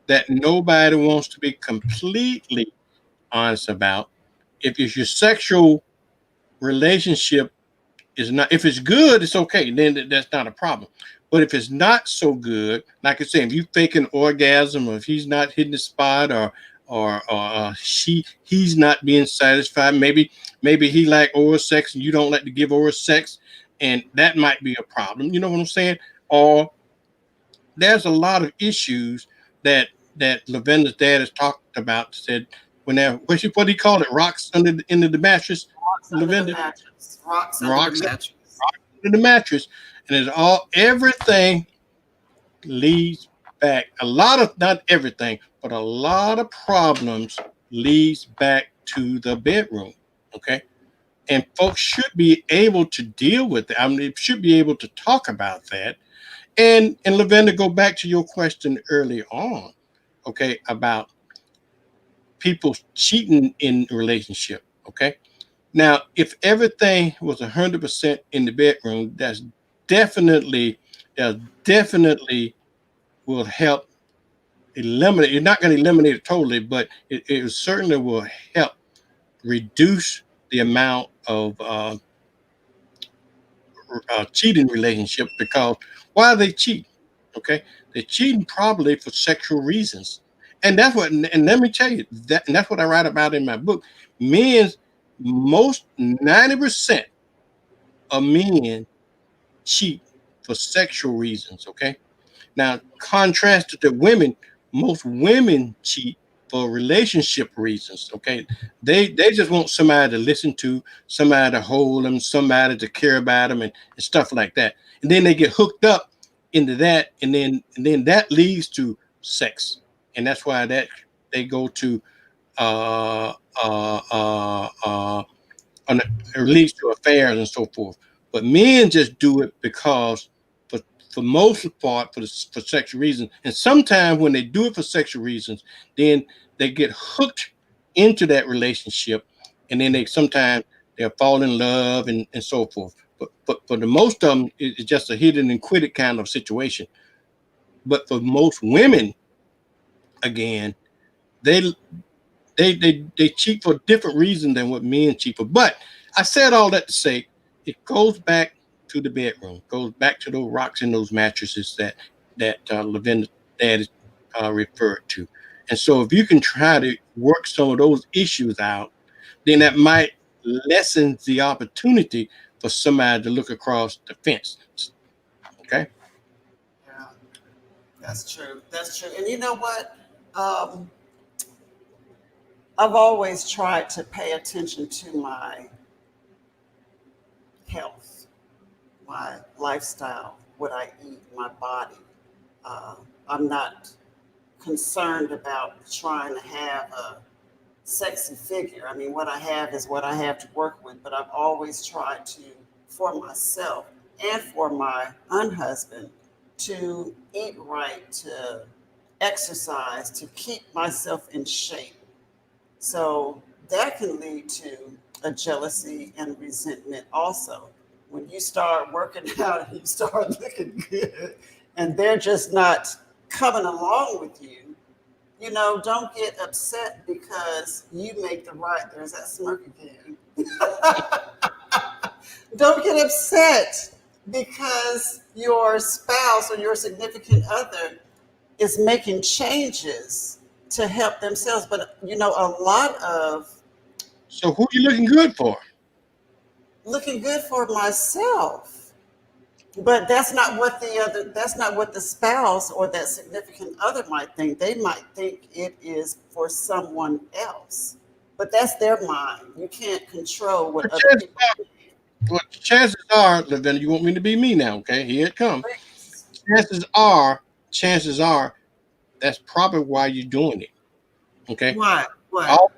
that nobody wants to be completely honest about. If your sexual relationship is not, if it's good, it's okay. Then that's not a problem. But if it's not so good, like I said, if you fake an orgasm, or if he's not hitting the spot, or he's not being satisfied, maybe he like oral sex and you don't like to give oral sex, and that might be a problem. You know what I'm saying? Or there's a lot of issues that Lavender's dad has talked about. Said when they're what do you call it? Rocks under the mattress. Rocks under the Lavender mattress. Rocks under the rocks mattress. under the mattress, and it's all everything leads back. A lot of not everything, but a lot of problems leads back to the bedroom. Okay. And folks should be able to deal with it. I mean, they should be able to talk about that. And Lavender, go back to your question early on, okay, about people cheating in a relationship. Okay. Now, if everything was 100% in the bedroom, definitely that definitely will help eliminate. You're not going to eliminate it totally, but it certainly will help reduce the amount of cheating relationship. Because why are they cheating? Okay, they're cheating probably for sexual reasons, and that's what. And let me tell you that, and that's what I write about in my book. Men's most 90% of men cheat for sexual reasons. Okay, now contrast to the women, most women cheat for relationship reasons. Okay, they just want somebody to listen to, somebody to hold them, somebody to care about them, and stuff like that. And then they get hooked up into that, and then that leads to sex, and that's why that they go to uh uh uh uh on it leads to affairs and so forth. But men just do it because, for most part, for sexual reasons. And sometimes when they do it for sexual reasons, then they get hooked into that relationship, and then sometimes they'll fall in love and so forth. But for the most of them, it's just a hit and quit it kind of situation. But for most women, again, they they cheat for a different reason than what men cheat for. But I said all that to say it goes back to the bedroom, goes back to those rocks in those mattresses that Lavender dad referred to. And so if you can try to work some of those issues out, then that might lessen the opportunity for somebody to look across the fence. Okay. Yeah, that's true. That's true. And you know what? Um, I've always tried to pay attention to my health, my lifestyle, what I eat, my body. Uh, I'm not concerned about trying to have a sexy figure. I mean, what I have is what I have to work with, but I've always tried to, for myself and for my unhusband, to eat right, to exercise, to keep myself in shape. So that can lead to a jealousy and resentment also. When you start working out and you start looking good and they're just not coming along with you, don't get upset because you make the right, there's that smirk again. Don't get upset because your spouse or your significant other is making changes to help themselves. But a lot of So who you looking good for? looking good for myself. But that's not what the spouse or that significant other might think. They might think it is for someone else. But that's their mind. You can't control what But other chances people are, well, chances are, Lavender, you want me to be me now, okay? Here it comes. think. Chances are, chances are, that's probably why you're doing it. Okay, What? What? all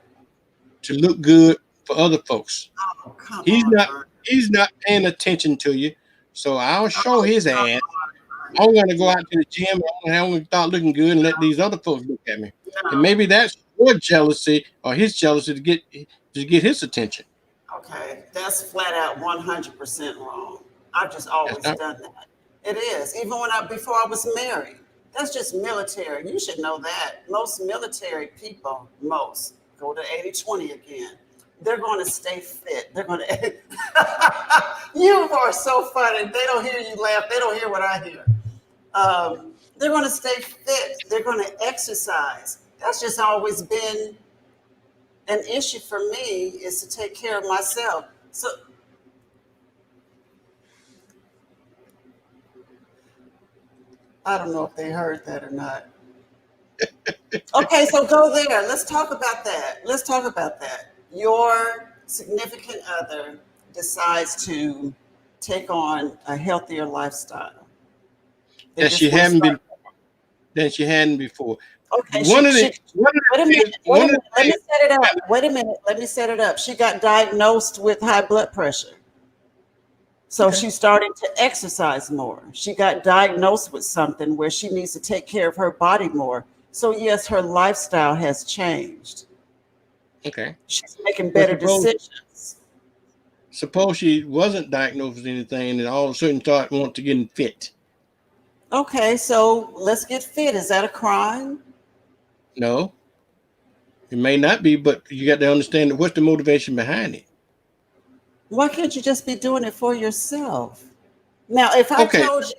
to look good for other folks. Oh, come He's on, not. Vern. He's not paying attention to you. So I'll show Oh, his come ass. on, I'm going to go Vern. out to the gym. I'm going to start looking good and let these other folks look at me. And No. maybe that's your jealousy or his jealousy to get his attention. Okay, that's flat out 100% wrong. I've just That's always not. done that. It is. Even before I was married. That's just military. You should know that. Most military people, go to 80-20 again. They're going to stay fit. They're going to. You are so funny. They don't hear you laugh. They don't hear what I hear. They're going to stay fit. They're going to exercise. That's just always been an issue for me, is to take care of myself. So I don't know if they heard that or not. Okay, so go there. Let's talk about that. Let's talk about that. Your significant other decides to take on a healthier lifestyle. They That just she want to hadn't been start. that she hadn't before. Okay, One of the wait a minute. Wait one a of the minute. Let me things set it up. Wait a minute. Let me set it up. She got diagnosed with high blood pressure. So Okay. she's starting to exercise more. She got diagnosed with something where she needs to take care of her body more. So yes, her lifestyle has changed. Okay. She's making But better decisions. suppose she wasn't diagnosed with anything and all of a sudden start want to get fit. Okay, so let's get fit. Is that a crime? No, it may not be, but you got to understand what's the motivation behind it. Why can't you just be doing it for yourself? Now, if I Okay, told you,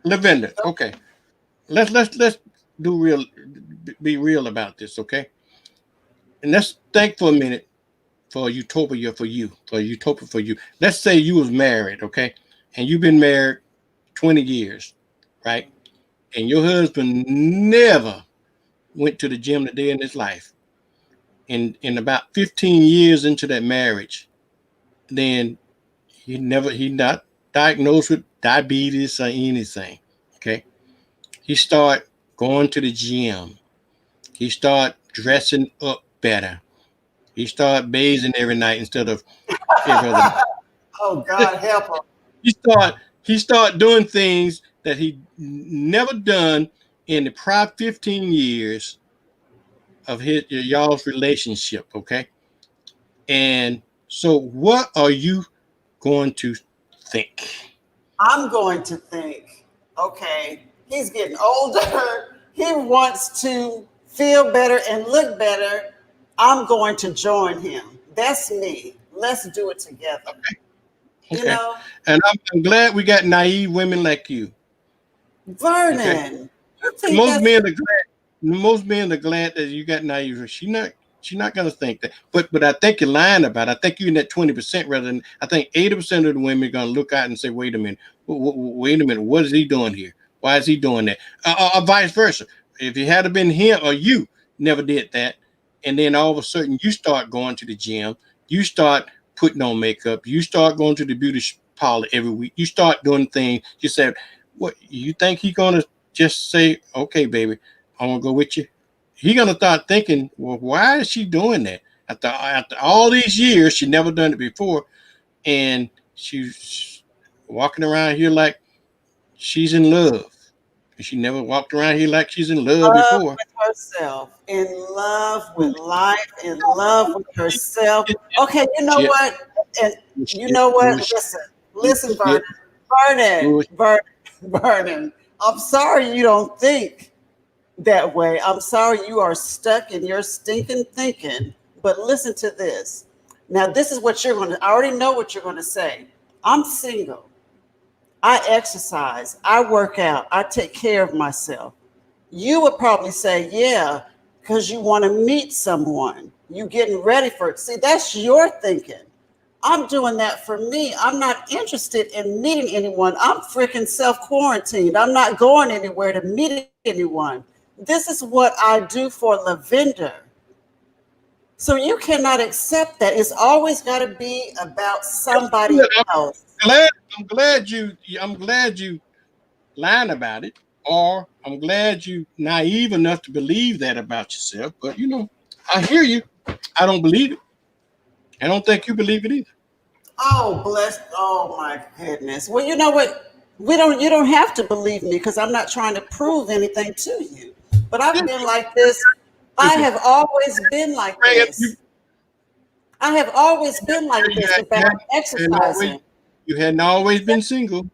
Lavender. Okay, let's do real, be real about this. Okay, and let's think for a minute for utopia for you, for utopia for you. Let's say you was married, okay, and you've been married 20 years, right? And your husband never went to the gym a day in his life. In about 15 years into that marriage, then he not diagnosed with diabetes or anything. Okay. He start going to the gym. He start dressing up better. He start bathing every night instead of every other night. oh God, help her. He start doing things that he never done in the prior 15 years of his y'all's relationship. Okay. And so what are you going to think? I'm going to think, okay, he's getting older. He wants to feel better and look better. I'm going to join him. That's me. Let's do it together. You Okay. know, And I'm glad we got naive women like you. Okay. Vernon, you think Most that's men are glad. Most men are glad that you got naive. She's not gonna think that. But I think you're lying about it. I think you're in that 20% rather than I think 80% of the women are gonna look out and say, wait a minute, wait a minute, what is he doing here? Why is he doing that? Or vice versa. If it had been him or you never did that, and then all of a sudden you start going to the gym, you start putting on makeup, you start going to the beauty parlor every week, you start doing things. You said, what you think he gonna just say, okay, baby, I want to go with you? He gonna start thinking, well, why is she doing that? After all these years, she never done it before, and she's walking around here like she's in love. She never walked around here like she's in love love before. with herself, in love with life, in love with herself. Okay, you know Shit, what? And you shit, know what? bullshit, Listen, shit, Vernon, Vernon. I'm sorry you don't think that way. I'm sorry you are stuck in your stinking thinking. But listen to this. Now, this is what you're going to, I already know what you're going to say. I'm single. I exercise. I work out. I take care of myself. You would probably say, yeah, because you want to meet someone. You getting ready for it. See, that's your thinking. I'm doing that for me. I'm not interested in meeting anyone. I'm freaking self-quarantined. I'm not going anywhere to meet anyone. This is what I do for Lavender. So you cannot accept that. It's always got to be about somebody else. glad I'm glad you lying about it, or I'm glad you naive enough to believe that about yourself. But I hear you. I don't believe it. I don't think you believe it either. Oh, bless. Oh my goodness. Well, you know what? You don't have to believe me because I'm not trying to prove anything to you. But I've been like this. I have always been like this. I have always been like this about And always, exercising. you hadn't always been single.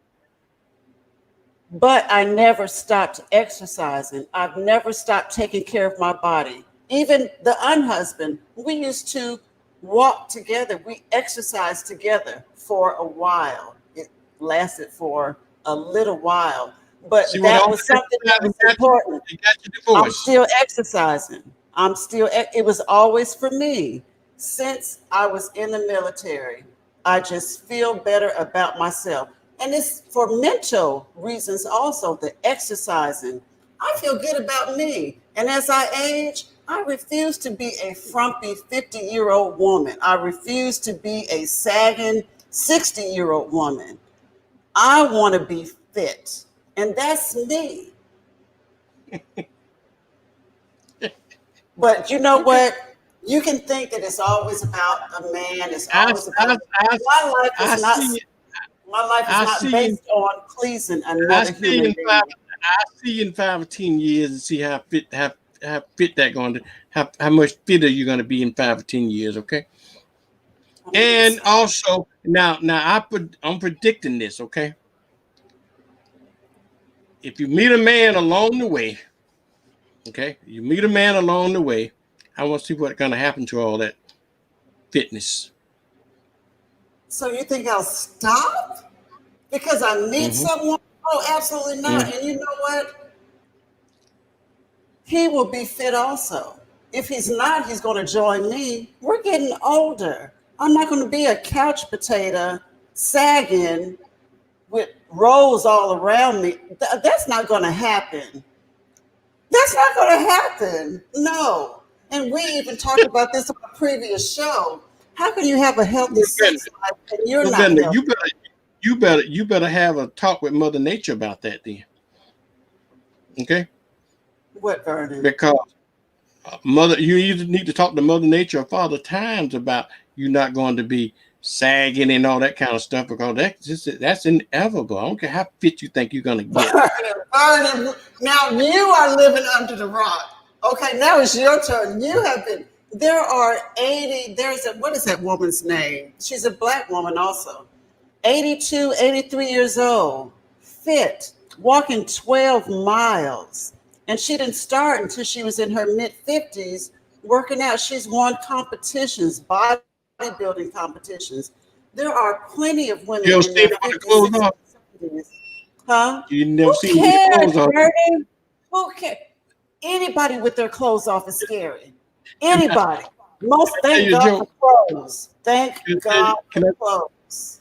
but I never stopped exercising. I've never stopped taking care of my body. Even the unhusband, we used to walk together. We exercised together for a while. It lasted for a little while, but See what that all was that something that was got you? important. It got you I'm divorced. still exercising. It was always for me. Since I was in the military, I just feel better about myself. And it's for mental reasons also, the exercising. I feel good about me. And as I age, I refuse to be a frumpy 50-year-old woman. I refuse to be a sagging 60-year-old woman. I want to be fit. And that's me. But you know Okay. what? You can think that it's always about a man. It's I, always I, about I, my life I is not see. my life is I not see. based on pleasing I another see human in five. being. I see in 5 or 10 years and see how fit that going to how much fitter you're going to be in 5 or 10 years. Okay. I mean, And also I'm predicting this. Okay. If you meet a man along the way, okay, you meet a man along the way, I want to see what's going to happen to all that fitness. so you think I'll stop because I meet Mm-hmm. someone? Oh, absolutely not. Mm-hmm. And you know what? He will be fit also. If he's not, he's going to join me. We're getting older. I'm not going to be a couch potato sagging with rolls all around me. That's not going to happen. That's not going to happen. No. And we even talked about this on a previous show. How can you have a healthy Well, Brenda, sex life and you're well, not Brenda, healthy? you better have a talk with Mother Nature about that then. Okay, What, Vernon? because mother, you either need to talk to Mother Nature or Father Times about you not going to be sagging and all that kind of stuff because that's inevitable. I don't care how fit you think you're going to get. Vernon, now you are living under the rock. Okay, now it's your turn. You have been. There are 80. What is that woman's name? She's a black woman also. 82, 83 years old, fit, walking 12 miles. And she didn't start until she was in her mid 50s working out. She's won competitions, bodybuilding competitions. There are plenty of women You ever in seen their her with the 50s, clothes 60s, on? 70s. Huh? You never Who seen her with the cares, clothes on. Bernie? Who cares? Anybody with their clothes off is scary. Anybody. Most Tell thank you a God for joke. clothes. Thank Can I tell God you, for clothes.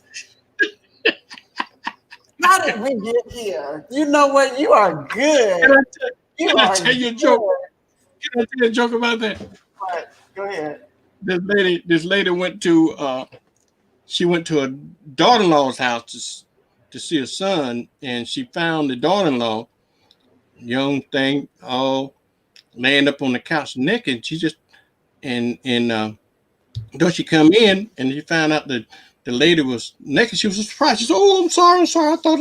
How did we get here? You know what? You are can good. I tell, You can I are tell you a good. joke? Can I tell you a joke about that? But go ahead. This lady she went to her daughter-in-law's house to see her son, and she found the daughter-in-law, young thing, all laying up on the couch naked. She just and though she come in and she found out that the lady was naked, she was surprised. She said, "Oh, I'm sorry. Thought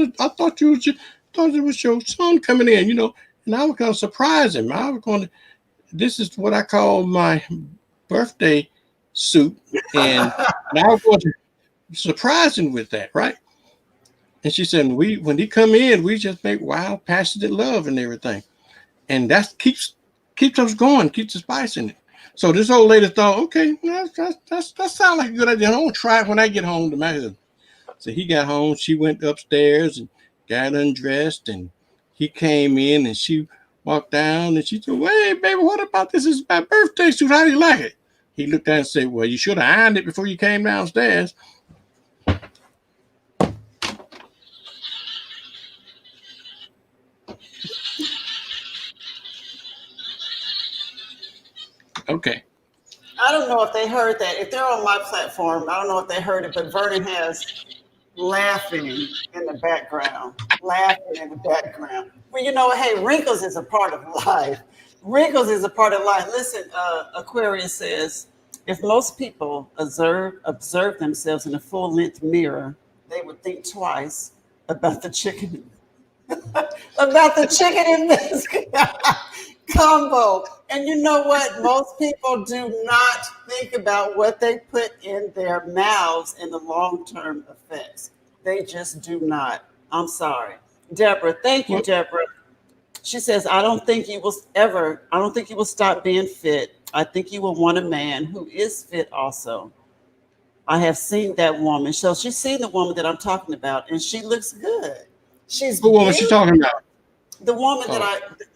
it was your son coming in, you know." And I was going to surprise him. I was going to. This is what I call my birthday suit, and I was going to surprise him with that, right? And she said, when he come in, we just make wild, passionate love and everything, and that keeps us going, keeps the spice in it. So this old lady thought, okay, that sounds like a good idea. I'm gonna try it when I get home to my husband. So he got home. She went upstairs and got undressed, and he came in, and she walked down, and she said, "Wait, baby, what about this? Is my birthday suit. How do you like it?" He looked at her and said, "Well, you should have ironed it before you came downstairs." Okay. I don't know if they heard that. If they're on my platform, I don't know if they heard it, but Vernon has laughing in the background. Laughing in the background. Well, you know, hey, wrinkles is a part of life. Wrinkles is a part of life. Listen, Aquarius says if most people observe themselves in a full length mirror, they would think twice about the chicken about the chicken and biscuit combo. And you know what? Most people do not think about what they put in their mouths and the long term effects. They just do not. I'm sorry. Deborah. Thank you, Well, Deborah. She says, I don't think you will stop being fit. I think you will want a man who is fit also. I have seen that woman. So she's seen the woman that I'm talking about, and she looks good. She's who was she beautiful. talking about? Oh, The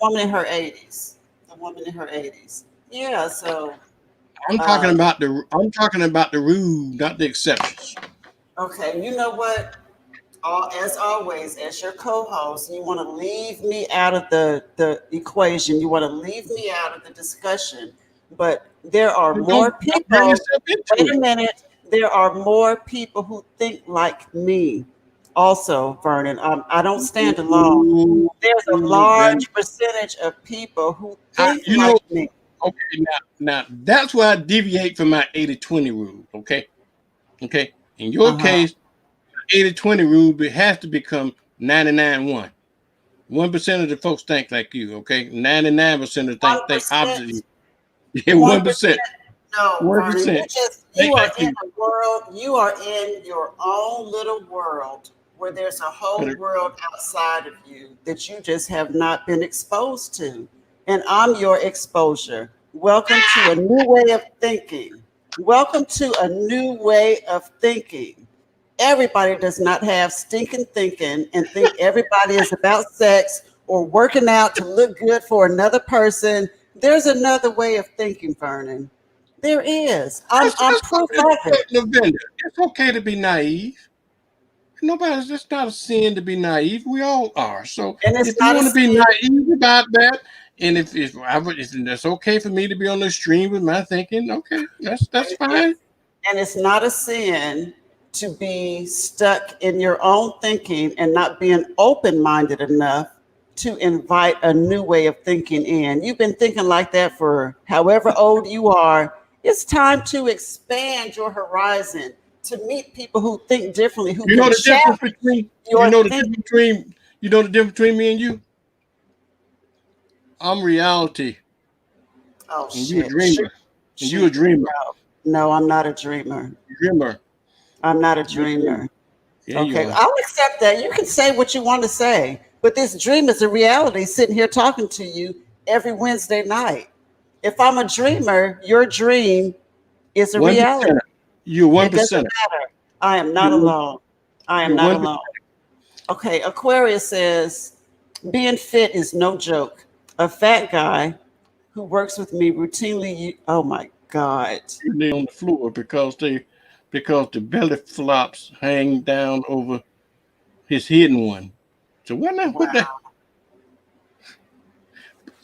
woman in her 80s. The woman in her 80s. Yeah, so um, I'm talking about the rule, not the exceptions. okay, you know what? As always, as your co-host, you want to leave me out of the equation. You want to leave me out of the discussion. But there are You more don't bring people. yourself into Wait a it. minute. There are more people who think like me. Also, Vernon, I don't stand alone. Ooh, There's a Lavender. large percentage of people who think You know, like me. okay, now that's why I deviate from my 80-20 rule. Okay. Okay. In your Uh-huh. case, 80-20 rule has to become 99-1. 1% of the folks think like you, okay? 99% of the think opposite of 1%. you. Yeah, 1%. 1%. No, Vernon, 1% you think are like in you. a world, you are in your own little world where there's a whole But world outside of you that you just have not been exposed to. And I'm your exposure. Welcome to a new way of thinking. Welcome to a new way of thinking. Everybody does not have stinking thinking and think everybody is about sex or working out to look good for another person. There's another way of thinking, Vernon. There is. I'm proof of it. Lavender, it's okay to be naive. Nobody's, it's not a sin to be naive. We all are. So And it's if you not a want to be sin. naive about that, and if that's okay for me to be on the stream with my thinking, okay, that's fine. And it's not a sin to be stuck in your own thinking and not being open minded enough to invite a new way of thinking in. You've been thinking like that for however old you are. It's time to expand your horizon, to meet people who think differently, who You know can the difference challenge between your thinking. you know the difference between me and you. I'm reality, Oh, and you a shit. Shoot. dreamer, and you a Shoot. dreamer, No, I'm not a dreamer. dreamer. I'm not a You're a dreamer. dreamer. Yeah, you Okay, are. I'll accept that. You can say what you want to say, but this dream is a reality sitting here talking to you every Wednesday night. If I'm a dreamer, your dream is a One reality. percenter. You're one It doesn't percenter. matter. I am not You're one. alone. I am You're not one. alone. Okay, Aquarius says being fit is no joke. A fat guy who works with me routinely, oh my God. They on the floor because the belly flops hang down over his hidden one. So what the Wow.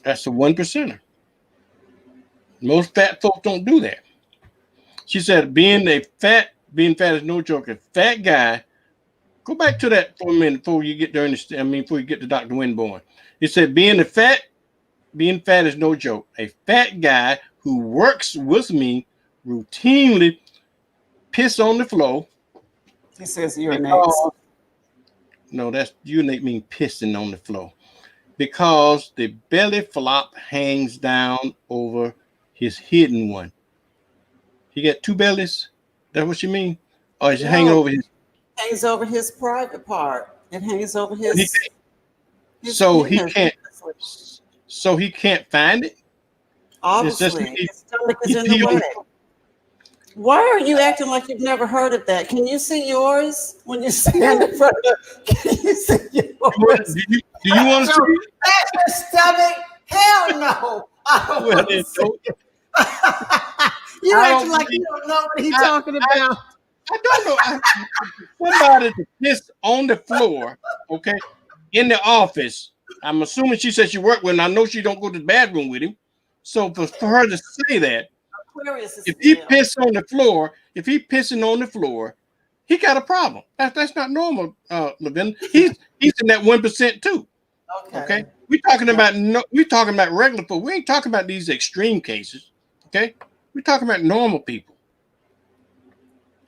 that's a 1%er. Most fat folks don't do that. She said being fat is no joke. A fat guy, go back to that for a minute before you get to before you get to Dr. Winborn. He said being fat is no joke. A fat guy who works with me routinely piss on the floor He says urinates. because no, that's you mean pissing on the floor. Because the belly flop hangs down over his hidden one. He got two bellies. That's what you mean? Or is it hanging No, over his? hangs over his private part. It hangs over He, his so he penis. can't. So he can't find it. It's just Obviously, his stomach is in the he way. Why are you acting like you've never heard of that? Can you see yours when you stand in front of? Can you see yours? do you want to see it? That's your stomach? Hell no! I don't Well, want to then, see it. You I acting don't like you believe. don't know what he's I, talking about. I don't know. Somebody to piss on the floor, okay, in the office. I'm assuming she said she worked with him. I know she don't go to the bathroom with him. So for her to say that, Aquarius is if he female. piss on the floor, if he pissing on the floor, he got a problem. That's not normal, Levin. He's in that 1% too. Okay, Okay. we're talking about regular people. We ain't talking about these extreme cases. Okay, we're talking about normal people.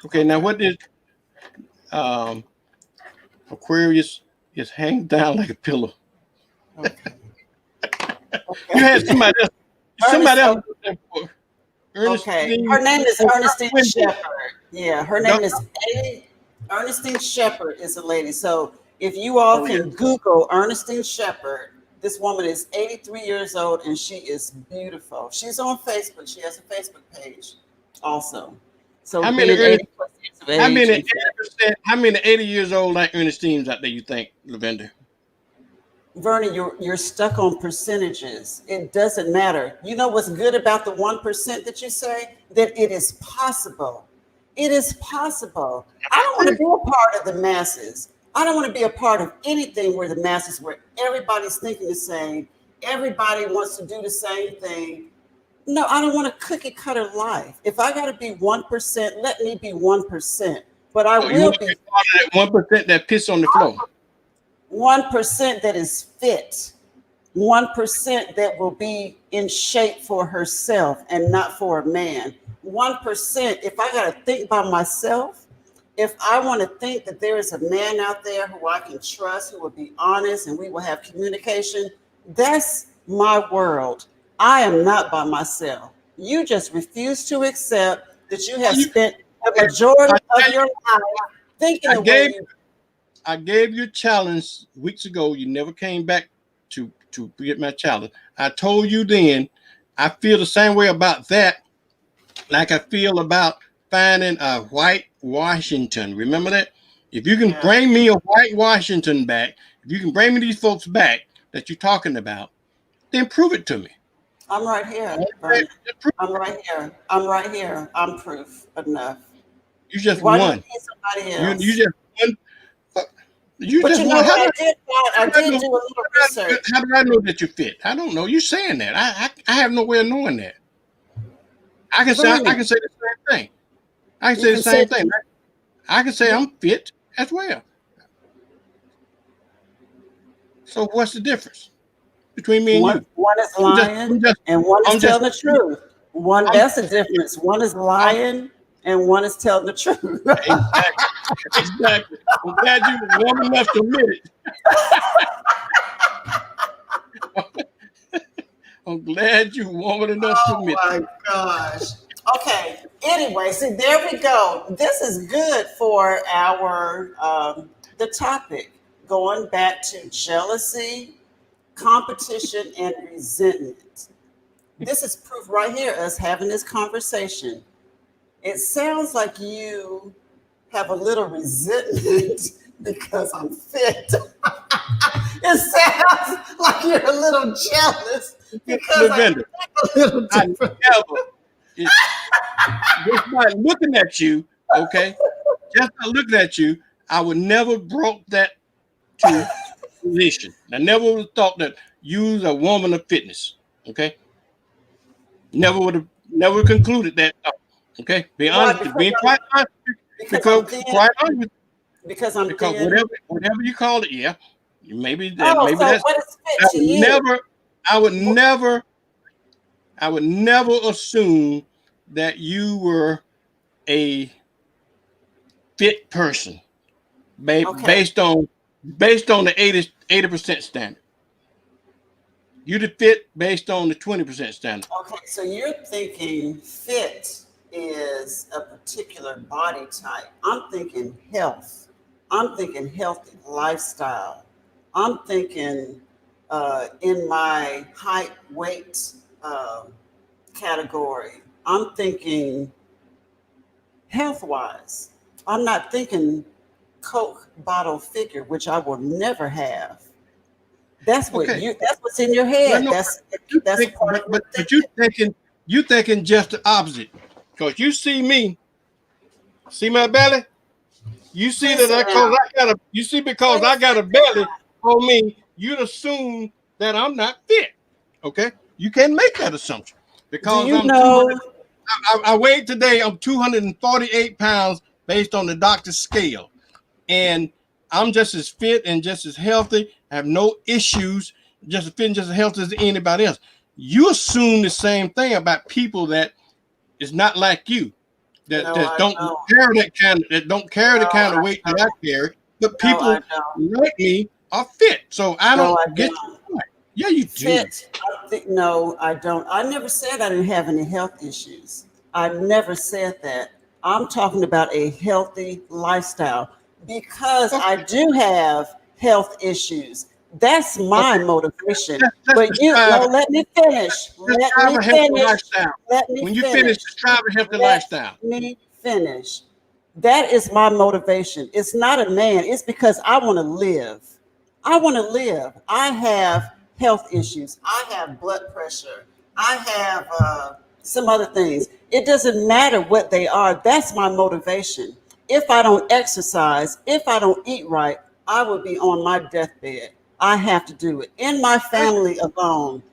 Okay, now Okay. what did um, Aquarius is hanging down like a pillow? Okay. You had somebody else. Ernest, Somebody else. okay. Ernestine. Her name is Ernestine Winfrey. Shepherd. Yeah, her name is Ernestine Shepherd is a lady. So If you all Oh, can yeah. Google Ernestine Shepherd, this woman is 83 years old and she is beautiful. She's on Facebook. She has a Facebook page also. So How many being Ernest, 80 plus years of how age, many and 80%, how many 80 years old like Ernestine's out there you think, Lavender? Vernon, you're stuck on percentages. It doesn't matter. You know what's good about the 1% that you say? That it is possible. It is possible. I don't want to be a part of the masses. I don't want to be a part of anything where the masses, where everybody's thinking the same, everybody wants to do the same thing. No, I don't want a cookie cutter life. If I got to be 1%, let me be 1%. But I Oh, you will want to be be part of that 1% that piss on the floor? 1% that is fit, 1% that will be in shape for herself and not for a man. 1%, if I got to think by myself, if I want to think that there is a man out there who I can trust, who will be honest and we will have communication, that's my world. I am not by myself. You just refuse to accept that you have You, spent the majority I, of your life thinking I the way gave you. I gave you a challenge weeks ago. You never came back to get my challenge. I told you then. I feel the same way about that, like I feel about finding a white Washington. Remember that? If you can Yeah, bring me a white Washington back, if you can bring me these folks back that you're talking about, then prove it to me. I'm right here, Okay? Vernon. I'm right here. I'm right here. I'm proof enough. You just Why do you won. need somebody You else? just won. You But just you know won. what? I did find, I How do I did know? do a little research. How do I know that you fit? I don't know. You saying that? I have no way of knowing that. I Vernon, can say the same thing. I can you say the can say same thing. I can say I'm fit as well. So what's the difference between me and one you? one is I'm just lying I'm just and one is I'm just telling the truth. One, I'm, that's the difference. One is I'm lying and one is telling the truth. exactly exactly. I'm glad you were warm enough to admit it. I'm glad you were warm enough to Oh admit my gosh. Okay. Anyway, see, there we go. This is good for our the topic. Going back to jealousy, competition, and resentment. This is proof right here, us having this conversation. It sounds like you have a little resentment because I'm fit. It sounds like you're a little jealous it. because I Lavender, look a little I different. never it, just by looking at you, okay? Just by looking at you, I would never brought that to position. I never would have thought that you was a woman of fitness. Okay, never concluded that. Thought, okay, be Why? honest, being quite honest, Because I'm thin. quite honest, Because I'm because thin. whatever you call it, yeah, maybe Oh, maybe so that's. what is I fit to would you? never, I would never, I would never assume that you were a fit person Okay. based on the 80% standard. You the fit based on the 20% standard. Okay. So you're thinking fit is a particular body type. I'm thinking health. I'm thinking healthy lifestyle. I'm thinking in my height, weight category. I'm thinking health wise. I'm not thinking Coke bottle figure, which I will never have. That's what Okay. you. That's what's in your Well, head. no, That's part of your but thinking. you thinking just the opposite. Because you see me, see my belly. You see Please that sit because down. I got a you see because I Please got a sit belly down. on me, you'd assume that I'm not fit. Okay, you can't make that assumption Do because you I'm 200. know? I weighed today. I'm 248 pounds based on the doctor's scale, and I'm just as fit and just as healthy. I have no issues. Just as fit and just as healthy as anybody else. You assume the same thing about people that is not like you, No, that I don't don't. carry that don't carry No, the kind of I weight that I don't. carry. But No, I people don't. like me are fit, so I No, don't I get don't. your point. Yeah, you do. Fit. No, I don't. I never said I didn't have any health issues. I never said that. I'm talking about a healthy lifestyle because I Okay, do have health issues. That's my motivation. Let's But you describe no, let me finish. Let me a healthy finish. lifestyle. Let me When you finish. finish, describe a healthy Let lifestyle. me finish. That is my motivation. It's not a man. It's because I want to live. I want to live. I have health issues. I have blood pressure. I have some other things. It doesn't matter what they are. That's my motivation. If I don't exercise, if I don't eat right, I will be on my deathbed. I have to do it. In my family alone,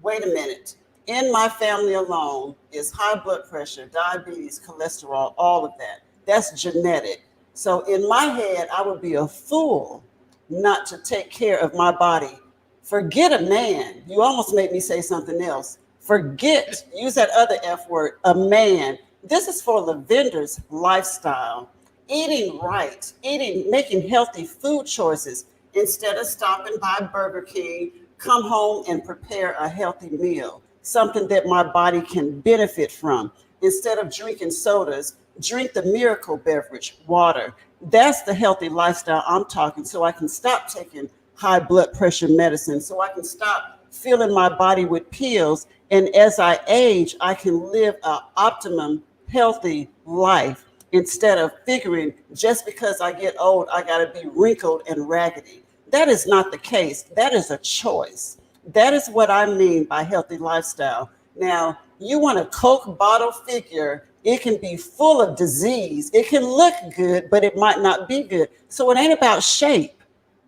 wait a minute. In my family alone is high blood pressure, diabetes, cholesterol, all of that. That's genetic. So in my head, I would be a fool not to take care of my body. Forget a man. You almost made me say something else. Forget, use that other F word, a man. This is for Lavender's lifestyle. Eating right, making healthy food choices instead of stopping by Burger King, come home and prepare a healthy meal, something that my body can benefit from. Instead of drinking sodas, drink the miracle beverage, water. That's the healthy lifestyle I'm talking, so I can stop taking high blood pressure medicine, so I can stop filling my body with pills. And as I age, I can live an optimum, healthy life instead of figuring just because I get old, I got to be wrinkled and raggedy. That is not the case. That is a choice. That is what I mean by healthy lifestyle. Now, you want a Coke bottle figure, it can be full of disease. It can look good, but it might not be good. So it ain't about shape.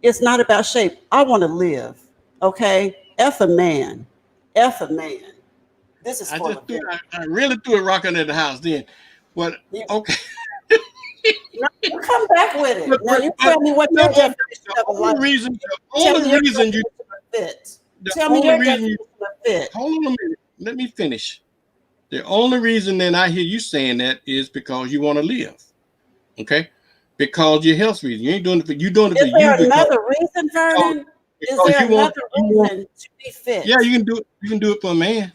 It's not about shape. I want to live. Okay? F a man. F a man. This is for the I really threw a rock under the house then. But you, okay. no, you come back with it. But, Now you but tell me what your definition the of a life. Tell me only your reason you, definition of fit. the Tell me only your reason definition you, of fit. hold on a minute. Let me finish. The only reason then I hear you saying that is because you want to live. Okay? Because your health reason. You ain't doing it for you doing it for Is you there another reason, because, Vernon? Is because there another reason to be yeah, fit? you can do it. You can do it for a man.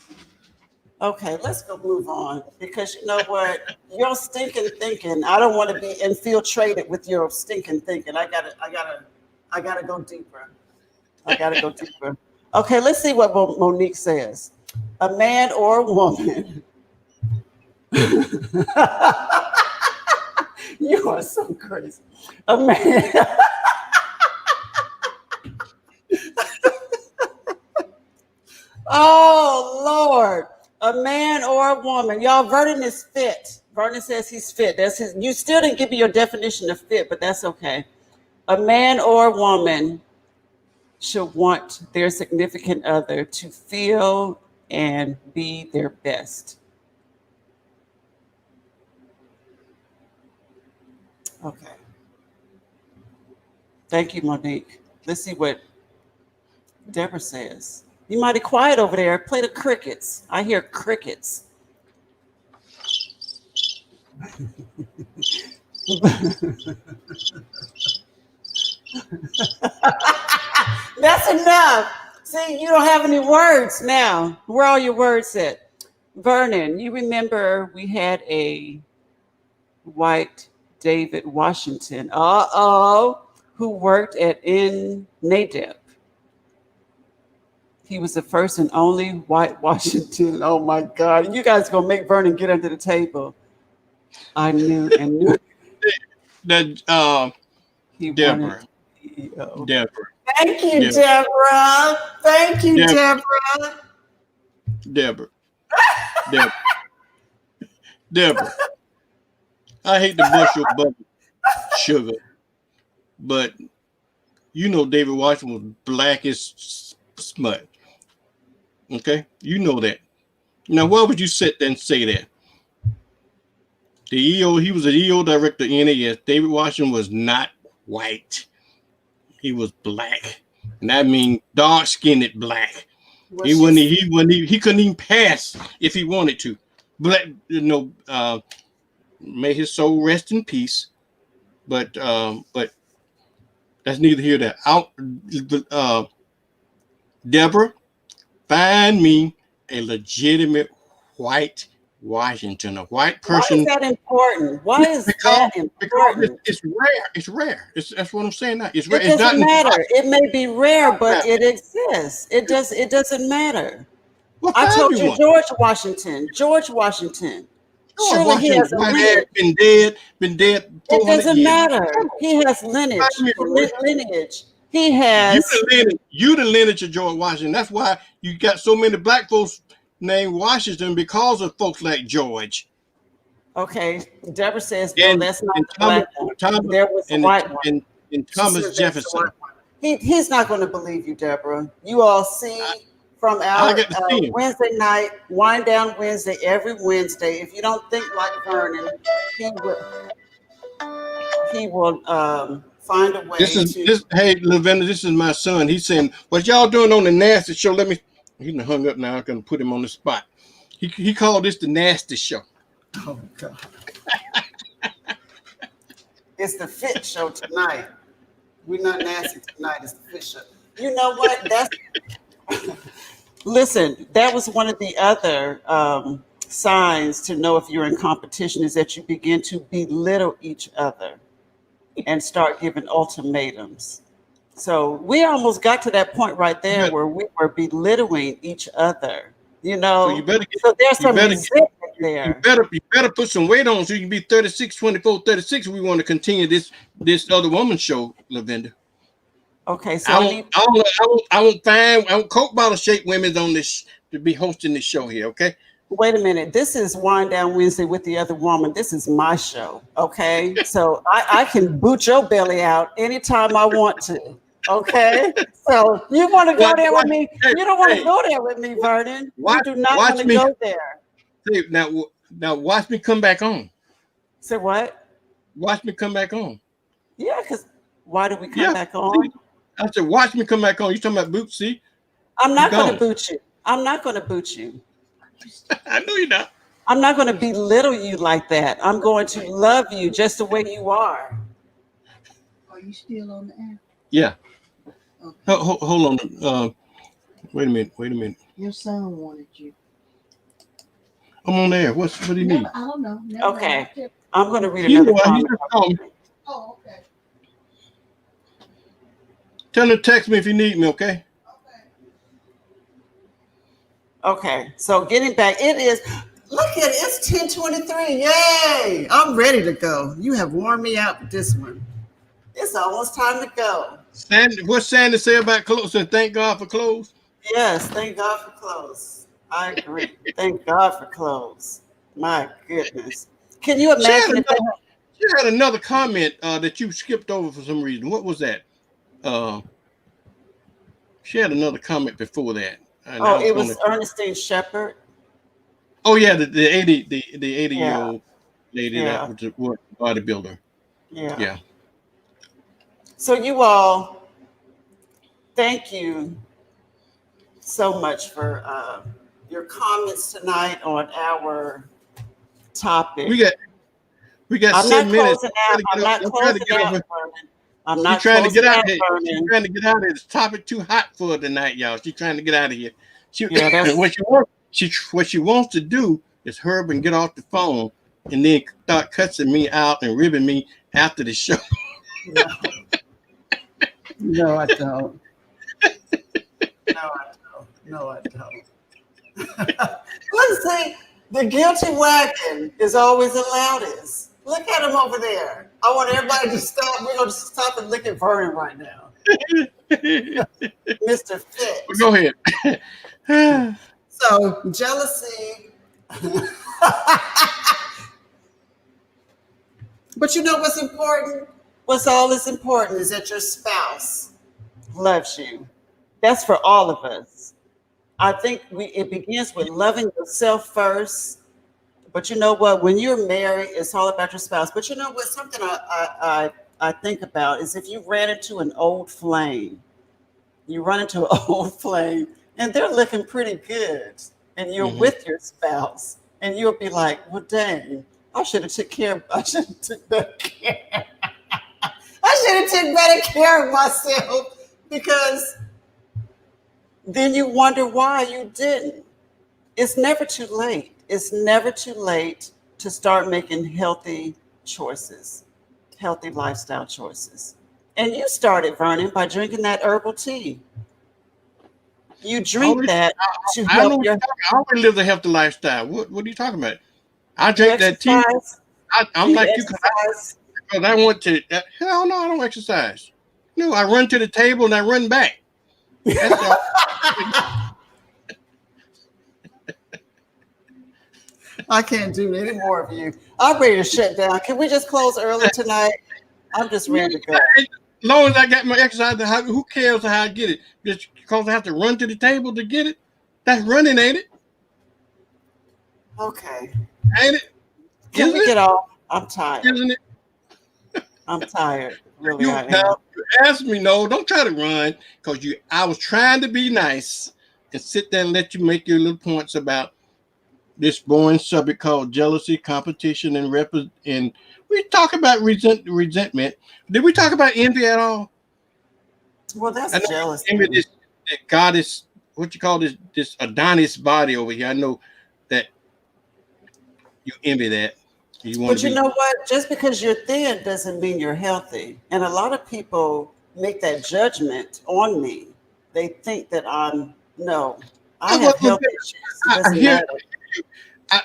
Okay, let's go move on because you know what? Your stinking thinking. I don't want to be infiltrated with your stinking thinking. I gotta go deeper. I gotta go deeper. Okay, let's see what Monique says. A man or a woman. You are so crazy. A man. Oh Lord. A man or a woman. Y'all, Vernon is fit. Vernon says he's fit. That's his. You still didn't give me your definition of fit, but that's okay. A man or a woman should want their significant other to feel and be their best. Okay. Thank you, Monique. Let's see what Deborah says. You mighty quiet over there. Play the crickets. I hear crickets. That's enough. See, you don't have any words now. Where are your words at? Vernon, you remember we had a white David Washington, who worked at NADEP. He was the first and only white Washington. Oh my God. You guys gonna make Vernon get under the table. I knew and knew That he Deborah. wanted CEO. Deborah. Thank you, Deborah. Thank you, Deborah. Deborah. Deborah. Deborah. I hate to bust your bubble, sugar, but you know David Washington was black as smut. Okay? You know that. Now, why would you sit there and say that? The EO, he was an EO director in NAS. David Washington was not white. He was black. And that means dark-skinned black. He couldn't even pass if he wanted to. Black, may his soul rest in peace. But that's neither here nor there. Deborah, find me a legitimate white Washington, a white Why is person. that important? Why is that important? It's rare. It's rare. That's what I'm saying now. It's rare. It It's not doesn't matter. It may be rare, but matter. it exists. It doesn't matter. Well, I for told you everyone. George Washington. George Washington. George Surely he Washington's has a white ass lineage. been dead It 400 doesn't years. matter. He has lineage. Find me a rare- Lineage. He You has. you the lineage of George Washington. That's why you got so many black folks named Washington because of folks like George. Okay, Deborah says no. And, That's not and the black one. There was a white one. and She Thomas says that's the Jefferson. white one. He's not going to believe you, Deborah. You all see from our get to see him. Wednesday night, Wind Down Wednesday, every Wednesday. If you don't think like Vernon, he will find a way Hey, Lavender, this is my son. He's saying, what y'all doing on the Nasty Show? He done hung up now. I'm going to put him on the spot. He called this the Nasty Show. Oh, God. It's the Fit Show tonight. We're not nasty tonight. It's the Fit Show. You know what? Listen, that was one of the other signs to know if you're in competition is that you begin to belittle each other and start giving ultimatums. So we almost got to that point right there where we were belittling each other. You know, so there's some resentment there. You better put some weight on so you can be 36, 24, 36. We want to continue this other woman's show, Lavender. Okay, so I won't Coke bottle shaped women on this to be hosting this show here. Okay. Wait a minute. This is Wind Down Wednesday with the other woman. This is my show. Okay, so I can boot your belly out anytime I want to. Okay, so you want to go there with me? You don't want to go there with me, Vernon. You do not want to go there. Hey, now watch me come back on. Say what? Watch me come back on. Yeah, because why do we come back on? I said, watch me come back on. You talking about boots? See, I'm not going to boot you. I'm not going to boot you. I know you're not. I'm not going to belittle you like that. I'm going to love you just the way you are. Are you still on the air? Yeah. Okay. Hold on. Wait a minute. Your son wanted you. I'm on there. What do you need? I don't know. Okay. I'm going to read another comment. Oh, okay. Tell him to text me if you need me, okay? Okay. So getting back, it is. Look at it. It's 10:23. Yay! I'm ready to go. You have worn me out with this one. It's almost time to go. What's Sandy say about clothes? And thank God for clothes. Yes, thank God for clothes. I agree. Thank God for clothes. My goodness. Can you imagine? She had another comment that you skipped over for some reason. What was that? She had another comment before that. It was Ernestine Shepherd. Oh yeah, the 80-year-old lady that was a bodybuilder. Yeah. So you all, thank you so much for your comments tonight on our topic. We got 7 minutes. I'm not closing out. I'm not trying to get out here. She's trying to get out of here. This topic too hot for her tonight, y'all. She's trying to get out of here. What she wants to do is hurry up and get off the phone and then start cussing me out and ribbing me after the show. No, I don't. No, I don't. Let's see. The guilty wagon is always the loudest. Look at him over there. I want everybody to stop. We're going to stop and look at Vernon right now. Mr. Fit. Go ahead. So, jealousy. But you know what's important? What's all is important is that your spouse loves you. That's for all of us. I think it begins with loving yourself first. But you know what? When you're married, it's all about your spouse. But you know what? Something I think about is if you ran into an old flame, and they're looking pretty good, and you're with your spouse, and you'll be like, well, dang, I should have took better care. I should have took better care of myself, because then you wonder why you didn't. It's never too late. It's never too late to start making healthy choices, healthy lifestyle choices. And you started, Vernon, by drinking that herbal tea. You I drink already, that to I know help what you're your talking. I already live a healthy lifestyle. What are you talking about? I you drink that tea. exercise. Do I'm you like you exercise? because I went to. Hell no, I don't exercise. No, I run to the table and I run back. That's all. I can't do any more of you. I'm ready to shut down. Can we just close early tonight? I'm just ready to go. As long as I got my exercise, who cares how I get it? Just because I have to run to the table to get it? That's running, ain't it? Okay. Ain't it? Can Isn't we it? get off? I'm tired. Isn't it? I'm tired. Really, You I now am. you asked me, no, don't try to run because you. I was trying to be nice and sit there and let you make your little points about this boring subject called jealousy, competition, and we talk about resentment. Did we talk about envy at all? Well, I that's know you envy jealousy. this that goddess, what you call this Adonis body over here. I know that you envy that. You want to But you be know what? Just because you're thin doesn't mean you're healthy. And a lot of people make that judgment on me. They think that I'm, no, I have health issues. It I doesn't hear matter. I,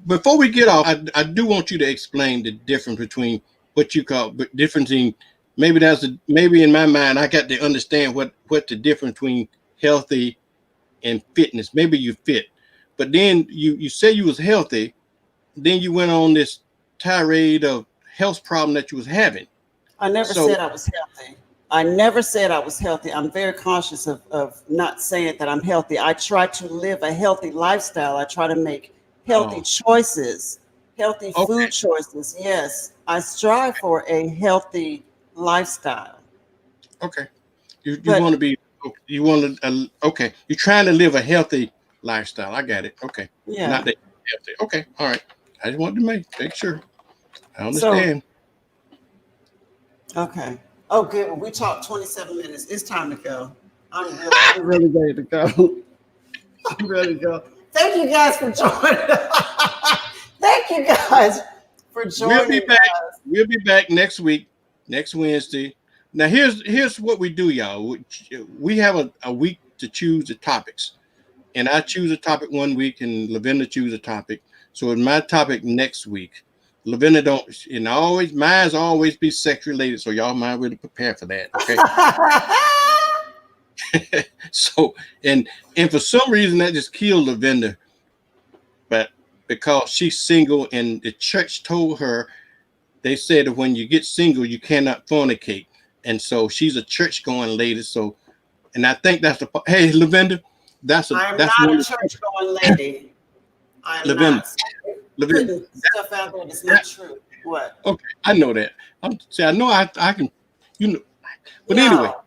before we get off, I do want you to explain the difference between what you call but difference in maybe in my mind I got to understand what the difference between healthy and fitness. Maybe you fit, but then you say you was healthy, then you went on this tirade of health problem that you was having. I never So said I was healthy. I never said I was healthy. I'm very conscious of not saying that I'm healthy. I try to live a healthy lifestyle. I try to make healthy oh, choices, healthy okay, food choices. Yes, I strive for a healthy lifestyle. okay. You But want to be you want to okay. You're trying to live a healthy lifestyle. I got it. Okay, not yeah, that healthy. Okay, all right. I just wanted to make sure. I so understand. okay. Oh, good. Well, we talked 27 minutes. It's time to go. I'm really ready to go. I'm ready to go. Thank you guys for joining. Thank you guys for We'll be joining back. us. We'll be back next week, next Wednesday. Now here's what we do, y'all. We have a week to choose the topics, and I choose a topic one week, and Lavenda choose a topic. So it's my topic next week. Lavenda don't, and mine's always be sex related. So y'all might really prepare for that. Okay. So and for some reason that just killed Lavenda, but because she's single and the church told her they said that when you get single, you cannot fornicate. And so she's a church going lady. So, and I think that's the, hey, Lavenda, I'm that's not one a of church going lady. I'm Lavenda, not. Lavenda. Putting stuff out there that's not That, true. What? okay, I know that. I know I can, you know, but anyway, No.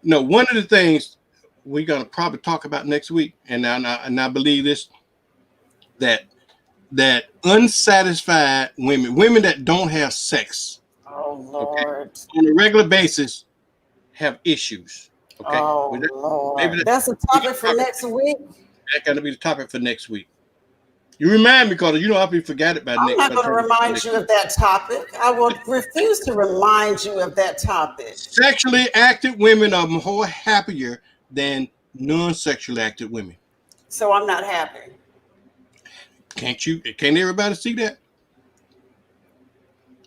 no, one of the things we're going to probably talk about next week, and I believe this, that, that unsatisfied women that don't have sex, Oh okay, Lord. on a regular basis have issues. Okay. Oh Maybe Lord. that, That's a we can topic for talk next week. that got to be the topic for next week. You remind me because you know I'll be forgot it by I'm next. not By going to remind next you week. of that topic. I will refuse to remind you of that topic. Sexually active women are more happier than non-sexually active women. So I'm not happy. Can't you? Can't everybody see that?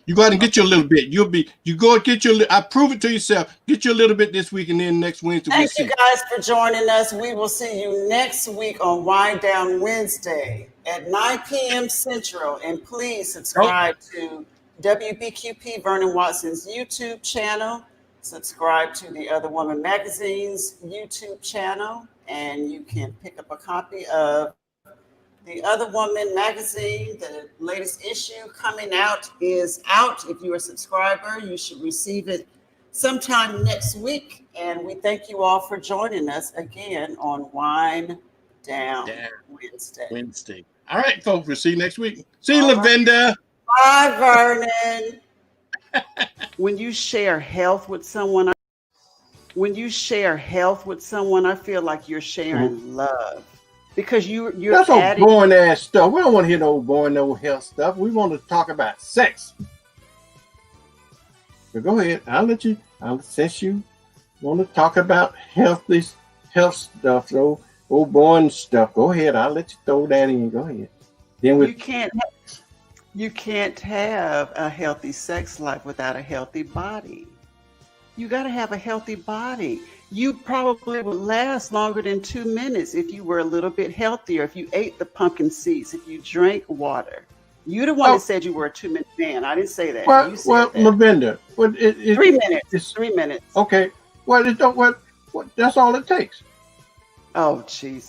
You go out and get you a little bit. You go and get your. I prove it to yourself. Get you a little bit this week, and then next Wednesday we'll Thank you see. guys for joining us. We will see you next week on Wind Down Wednesday at 9 p.m. Central. And please Oh, subscribe to WBQP Vernon Watson's YouTube channel. Subscribe to the Other Woman Magazine's YouTube channel. And you can pick up a copy of the Other Woman magazine. The latest issue coming out is out. If you're a subscriber, you should receive it sometime next week. And we thank you all for joining us again on Wine Down yeah, Wednesday. Wednesday. All right, folks. We'll see you next week. See you, All right. Lavenda. Bye, Vernon. When you share health with someone, I feel like you're sharing love. because you're That's all adding. boring ass stuff. We don't want to hear no boring, no health stuff. We want to talk about sex. So go ahead. Since you want to talk about health stuff, so old boring stuff, go ahead. I'll let you throw that in. Go ahead. Then You can't have a healthy sex life without a healthy body. You got to have a healthy body. You probably would last longer than 2 minutes if you were a little bit healthier, if you ate the pumpkin seeds, if you drank water. You're the one that said you were a 2-minute man. I didn't say that. You said that. Lavinda, 3 minutes. 3 minutes. Okay. Well, that's all it takes. Oh, Jesus.